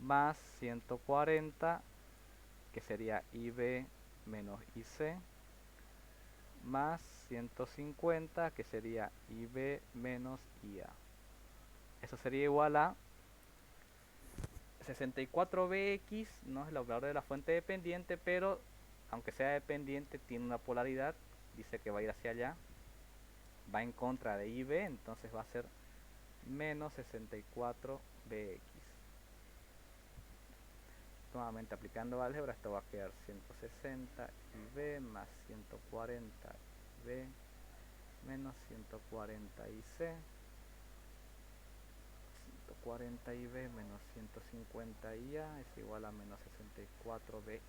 más 140, que sería IB menos IC, más 150, que sería IB menos IA. Eso sería igual a 64BX, no es el valor de la fuente dependiente, pero aunque sea dependiente tiene una polaridad, dice que va a ir hacia allá, va en contra de IB, entonces va a ser menos 64BX. Nuevamente aplicando álgebra, esto va a quedar 160 IB más 140 IB menos 140 IC, 140 IB menos 150 IA es igual a menos 64B.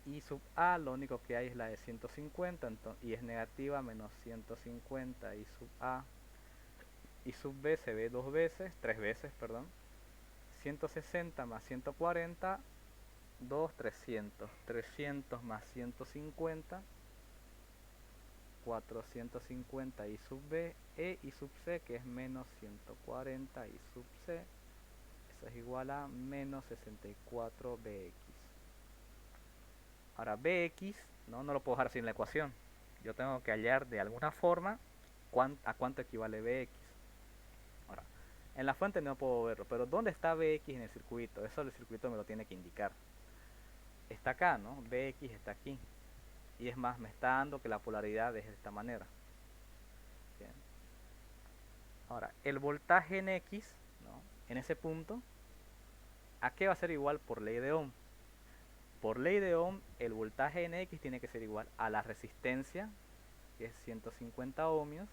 Y sub A lo único que hay es la de 150 y es negativa, menos 150 y sub A. Y sub B se ve tres veces, perdón. 160 más 140, 300. 300 más 150, 450 y sub B, y sub C, que es menos 140 y sub C. Eso es igual a menos 64BX. Ahora BX no lo puedo dejar sin la ecuación. Yo tengo que hallar de alguna forma a cuánto equivale BX. Ahora, en la fuente no puedo verlo, pero ¿dónde está BX en el circuito? Eso el circuito me lo tiene que indicar. Está acá, ¿no? BX está aquí. Y es más, me está dando que la polaridad es de esta manera. Bien. Ahora, el voltaje en X, ¿no?, en ese punto, ¿a qué va a ser igual por ley de Ohm? Por ley de Ohm, el voltaje en X tiene que ser igual a la resistencia, que es 150 ohmios,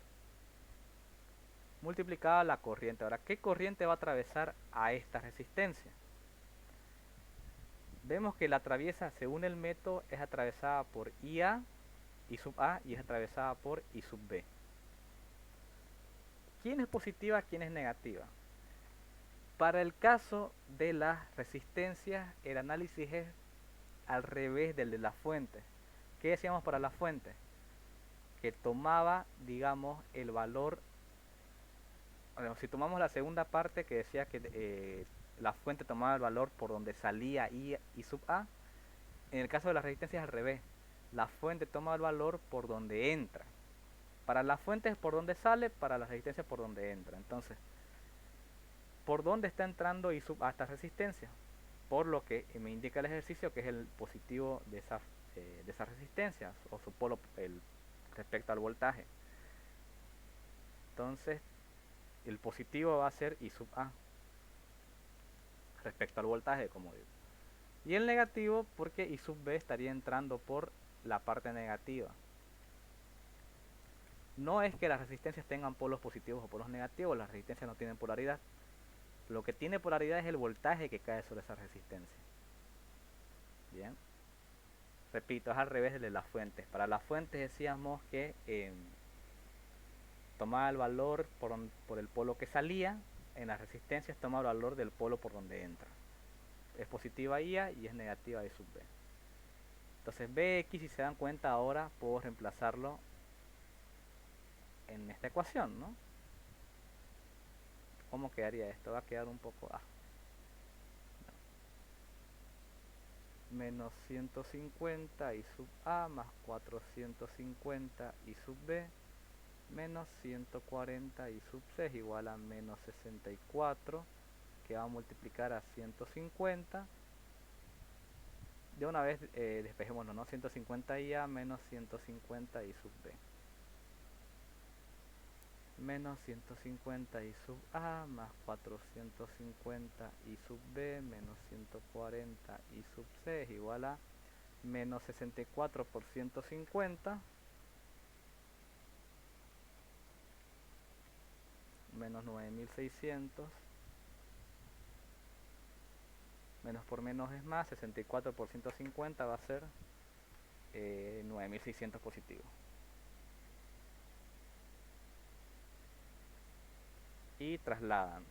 multiplicada la corriente. Ahora, ¿qué corriente va a atravesar a esta resistencia? Vemos que la atraviesa, según el método, es atravesada por IA, I sub A, y es atravesada por I sub B. ¿Quién es positiva, quién es negativa? Para el caso de las resistencias, el análisis es al revés del de la fuente. ¿Qué decíamos para la fuente? Que tomaba, digamos, el valor. Bueno, si tomamos la segunda parte que decía que la fuente tomaba el valor por donde salía I sub A, en el caso de las resistencias al revés. La fuente toma el valor por donde entra. Para la fuente es por donde sale, para la resistencia por donde entra. Entonces, ¿por dónde está entrando I sub A esta resistencia? Por lo que me indica el ejercicio, que es el positivo de esa resistencia, o su polo respecto al voltaje. Entonces, el positivo va a ser I sub A. respecto al voltaje, como digo. Y el negativo porque I sub B estaría entrando por la parte negativa. No es que las resistencias tengan polos positivos o polos negativos, las resistencias no tienen polaridad. Lo que tiene polaridad es el voltaje que cae sobre esa resistencia. Bien. Repito, es al revés de las fuentes. Para las fuentes decíamos que tomaba el valor por el polo que salía. En las resistencias toma el valor del polo por donde entra. Es positiva IA y es negativa I sub B. Entonces Bx, si se dan cuenta ahora, puedo reemplazarlo en esta ecuación, ¿no? ¿Cómo quedaría esto? Va a quedar un poco menos 150 I sub A más 450 I sub B menos 140 I sub C es igual a menos 64, que va a multiplicar a 150. De una vez despejémonos, ¿no? 150 IA menos 150 I sub B menos 150 I sub A más 450 I sub B menos 140 I sub C es igual a menos 64 por 150 menos 9600 menos por menos es más, 64 por 150 va a ser 9600 positivo. Y trasladan.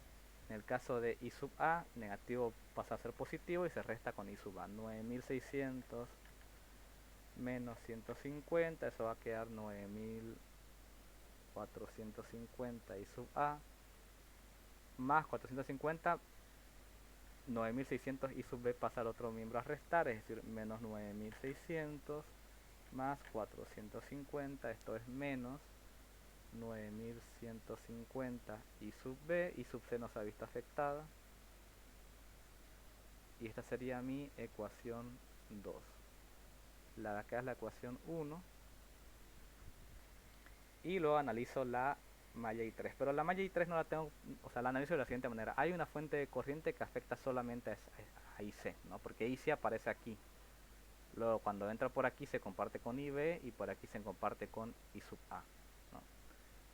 En el caso de I sub A, negativo pasa a ser positivo y se resta con I sub A. 9600 menos 150, eso va a quedar 9450 I sub A más 450, 9600 I sub B pasa al otro miembro a restar, es decir, menos 9600 más 450, esto es menos 9150 I sub B, I sub C no se ha visto afectada. Y esta sería mi ecuación 2. La de acá es la ecuación 1. Y luego analizo la malla I3. Pero la malla I3 no la tengo, o sea, la analizo de la siguiente manera. Hay una fuente de corriente que afecta solamente a IC, ¿no? Porque IC aparece aquí. Luego cuando entra por aquí se comparte con IB y por aquí se comparte con I sub A, ¿no?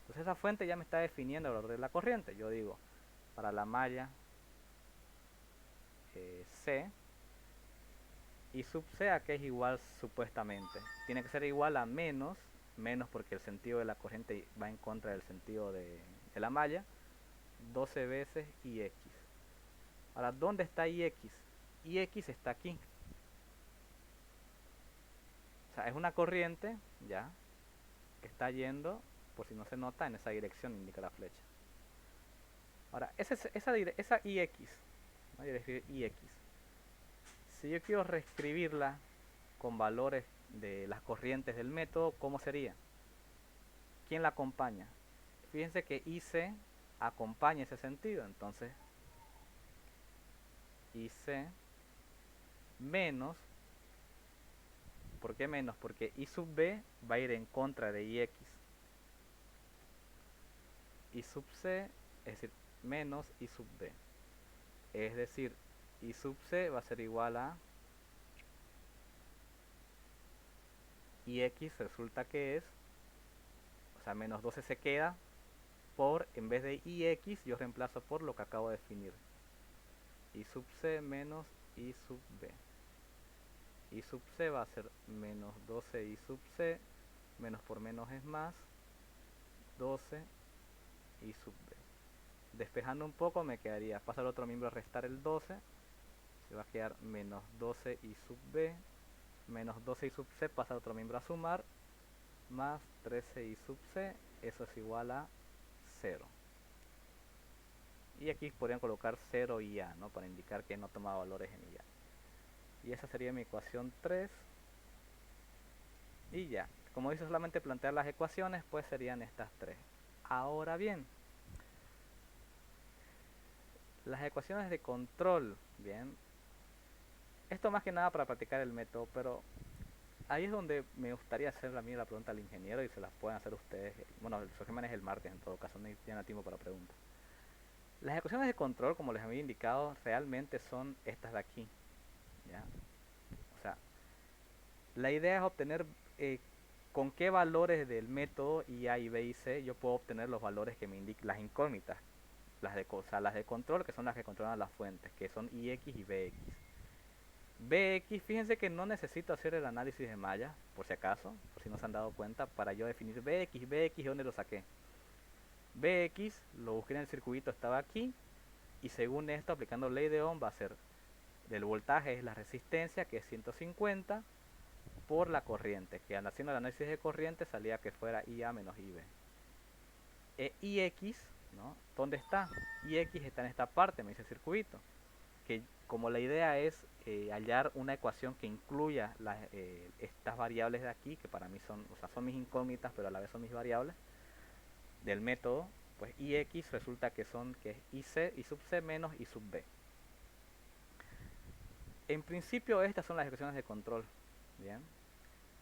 Entonces esa fuente ya me está definiendo el valor de la corriente. Yo digo, para la malla C, I sub C a que es igual supuestamente. Tiene que ser igual a menos porque el sentido de la corriente va en contra del sentido de la malla, 12 veces IX. Ahora, ¿dónde está IX? IX está aquí. O sea, es una corriente, ya, que está yendo, por si no se nota, en esa dirección indica la flecha. Ahora, esa IX, ¿no? Yo voy a escribir IX. Si yo quiero reescribirla con valores de las corrientes del método, ¿cómo sería? ¿Quién la acompaña? Fíjense que IC acompaña ese sentido, entonces IC menos, ¿por qué menos? Porque I sub B va a ir en contra de IX. I sub C, es decir, menos I sub B. Es decir, I sub C va a ser igual a IX, resulta que es, o sea, menos 12 se queda por, en vez de IX, yo reemplazo por lo que acabo de definir. I sub C menos I sub B. I sub C va a ser menos 12 I sub C, menos por menos es más, 12 I sub B. Despejando un poco me quedaría, pasa al otro miembro a restar el 12, se va a quedar menos 12 I sub B, menos 12 I sub C pasa al otro miembro a sumar, más 13 I sub C, eso es igual a 0. Y aquí podrían colocar 0 y A, ¿no? Para indicar que no toma valores en IA. Y esa sería mi ecuación 3. Y ya, como dice solamente plantear las ecuaciones, pues serían estas tres. Ahora bien, las ecuaciones de control, bien, esto más que nada para practicar el método, pero ahí es donde me gustaría hacer a mí la pregunta al ingeniero y se las pueden hacer ustedes. Bueno, el examen es el martes en todo caso, no tienen tiempo para preguntas. Las ecuaciones de control, como les había indicado, realmente son estas de aquí, ¿ya? O sea, la idea es obtener con qué valores del método I, A y B y C yo puedo obtener los valores que me indican las incógnitas, o sea, las de control, que son las que controlan las fuentes, que son IX y BX. BX, fíjense que no necesito hacer el análisis de mallas, por si acaso, por si no se han dado cuenta, para yo definir BX. BX, ¿de dónde lo saqué? BX lo busqué en el circuito, estaba aquí, y según esto, aplicando ley de Ohm, va a ser del voltaje es la resistencia, que es 150, por la corriente, que al haciendo el análisis de corriente salía que fuera IA menos IB. IX, ¿no? ¿Dónde está? IX está en esta parte, me dice el circuito. Que como la idea es hallar una ecuación que incluya estas variables de aquí, que para mí son, o sea, son mis incógnitas, pero a la vez son mis variables, del método, pues IX resulta que es IC, I sub C menos I sub B. En principio estas son las ecuaciones de control, ¿bien?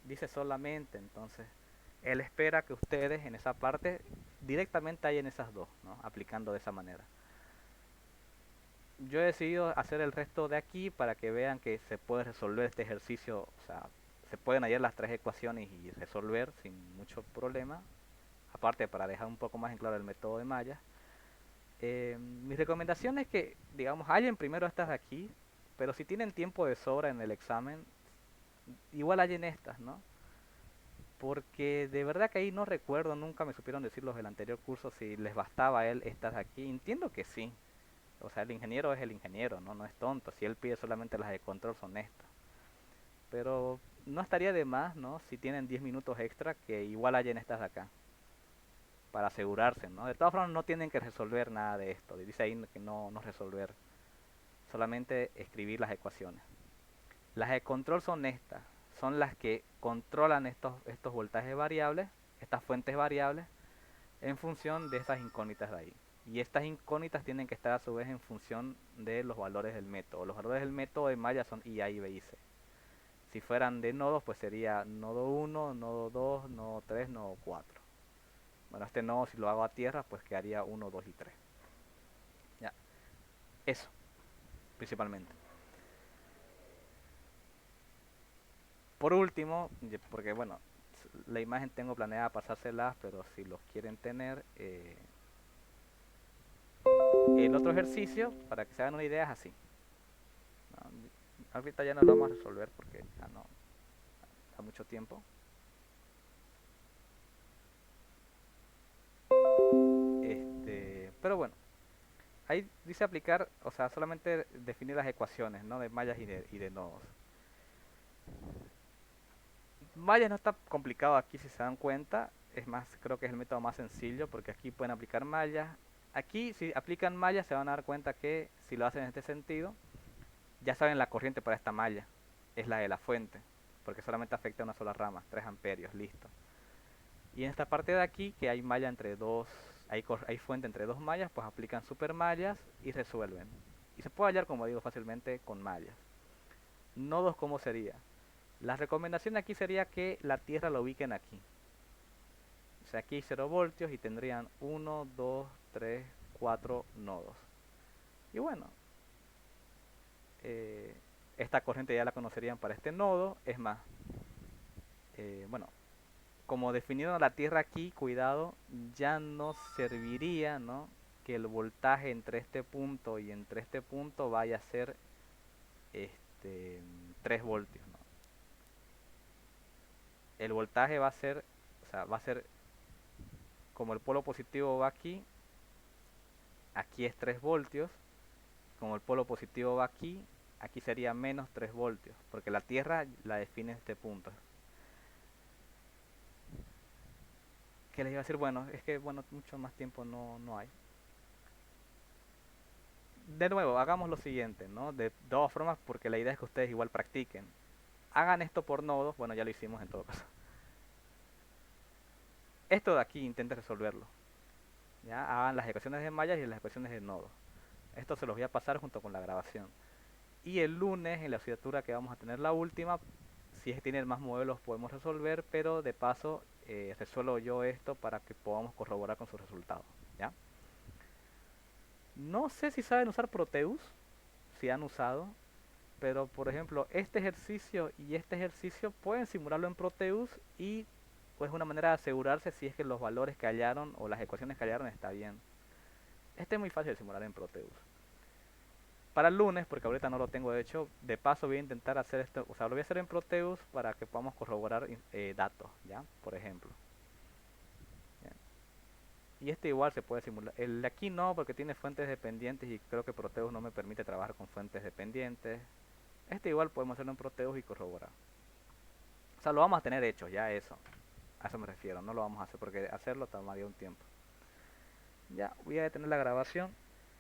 Dice solamente, entonces, él espera que ustedes en esa parte directamente hallen esas dos, ¿no? Aplicando de esa manera. Yo he decidido hacer el resto de aquí para que vean que se puede resolver este ejercicio, o sea, se pueden hallar las tres ecuaciones y resolver sin mucho problema. Aparte, para dejar un poco más en claro el método de Maya. Mi recomendación es que, digamos, hallen primero estas de aquí, pero si tienen tiempo de sobra en el examen, igual hallen estas, ¿no? Porque de verdad que ahí no recuerdo, nunca me supieron decir los del anterior curso si les bastaba a él estas de aquí. Entiendo que sí. O sea, el ingeniero es el ingeniero, ¿no? No es tonto. Si él pide solamente las de control son estas. Pero no estaría de más, ¿no? Si tienen 10 minutos extra, que igual hayan estas de acá. Para asegurarse, ¿no? De todas formas no tienen que resolver nada de esto. Dice ahí que no resolver. Solamente escribir las ecuaciones. Las de control son estas. Son las que controlan estos voltajes variables, estas fuentes variables, en función de esas incógnitas de ahí. Y estas incógnitas tienen que estar a su vez en función de los valores del método. Los valores del método de Maya son I, A y B y C. Si fueran de nodos, pues sería nodo 1, nodo 2, nodo 3, nodo 4. Bueno, este nodo si lo hago a tierra, pues quedaría 1, 2 y 3. Ya, eso, principalmente. Por último, porque bueno, la imagen tengo planeada pasárselas, pero si los quieren tener, el otro ejercicio, para que se hagan una idea, es así. ¿No? Ahorita ya no lo vamos a resolver porque ya no da mucho tiempo. Pero bueno, ahí dice aplicar, o sea, solamente definir las ecuaciones, ¿no? De mallas y de nodos. Mallas no está complicado aquí si se dan cuenta, es más, creo que es el método más sencillo porque aquí pueden aplicar mallas. Aquí si aplican mallas se van a dar cuenta que si lo hacen en este sentido, ya saben la corriente para esta malla, es la de la fuente, porque solamente afecta a una sola rama, 3 amperios, listo. Y en esta parte de aquí, que hay malla entre dos, hay fuente entre dos mallas, pues aplican super mallas y resuelven. Y se puede hallar, como digo, fácilmente con mallas. Nodos, ¿cómo sería? La recomendación aquí sería que la tierra lo ubiquen aquí. O sea, aquí 0 voltios y tendrían 1, 2, 3, 4 nodos. Y bueno, eh, esta corriente ya la conocerían para este nodo. Es más, bueno, como definieron la tierra aquí, cuidado, ya no serviría, ¿no? Que el voltaje entre este punto y entre este punto vaya a ser este, 3 voltios, ¿no? El voltaje va a ser, o sea, va a ser como el polo positivo va aquí, aquí es 3 voltios, como el polo positivo va aquí, aquí sería menos 3 voltios, porque la tierra la define este punto. ¿Qué les iba a decir? Bueno, es que bueno, mucho más tiempo no hay. De nuevo, hagamos lo siguiente, ¿no? De todas formas, porque la idea es que ustedes igual practiquen. Hagan esto por nodos, bueno, ya lo hicimos en todo caso. Esto de aquí intenten resolverlo. ¿Ya? Hagan las ecuaciones de mallas y las ecuaciones de nodos. Esto se los voy a pasar junto con la grabación. Y el lunes, en la asignatura que vamos a tener la última, si es que tienen más modelos podemos resolver, pero de paso resuelvo yo esto para que podamos corroborar con sus resultados. ¿Ya? No sé si saben usar Proteus, si han usado, pero por ejemplo, este ejercicio y este ejercicio pueden simularlo en Proteus y pues una manera de asegurarse si es que los valores que hallaron o las ecuaciones que hallaron está bien. Este es muy fácil de simular en Proteus. Para el lunes, porque ahorita no lo tengo hecho, de paso voy a intentar hacer esto, o sea, lo voy a hacer en Proteus para que podamos corroborar datos, ¿ya? Por ejemplo. ¿Ya? Y este igual se puede simular. El de aquí no, porque tiene fuentes dependientes y creo que Proteus no me permite trabajar con fuentes dependientes. Este igual podemos hacerlo en Proteus y corroborar. O sea, lo vamos a tener hecho, ya eso. A eso me refiero, no lo vamos a hacer porque hacerlo tomaría un tiempo. Ya, voy a detener la grabación.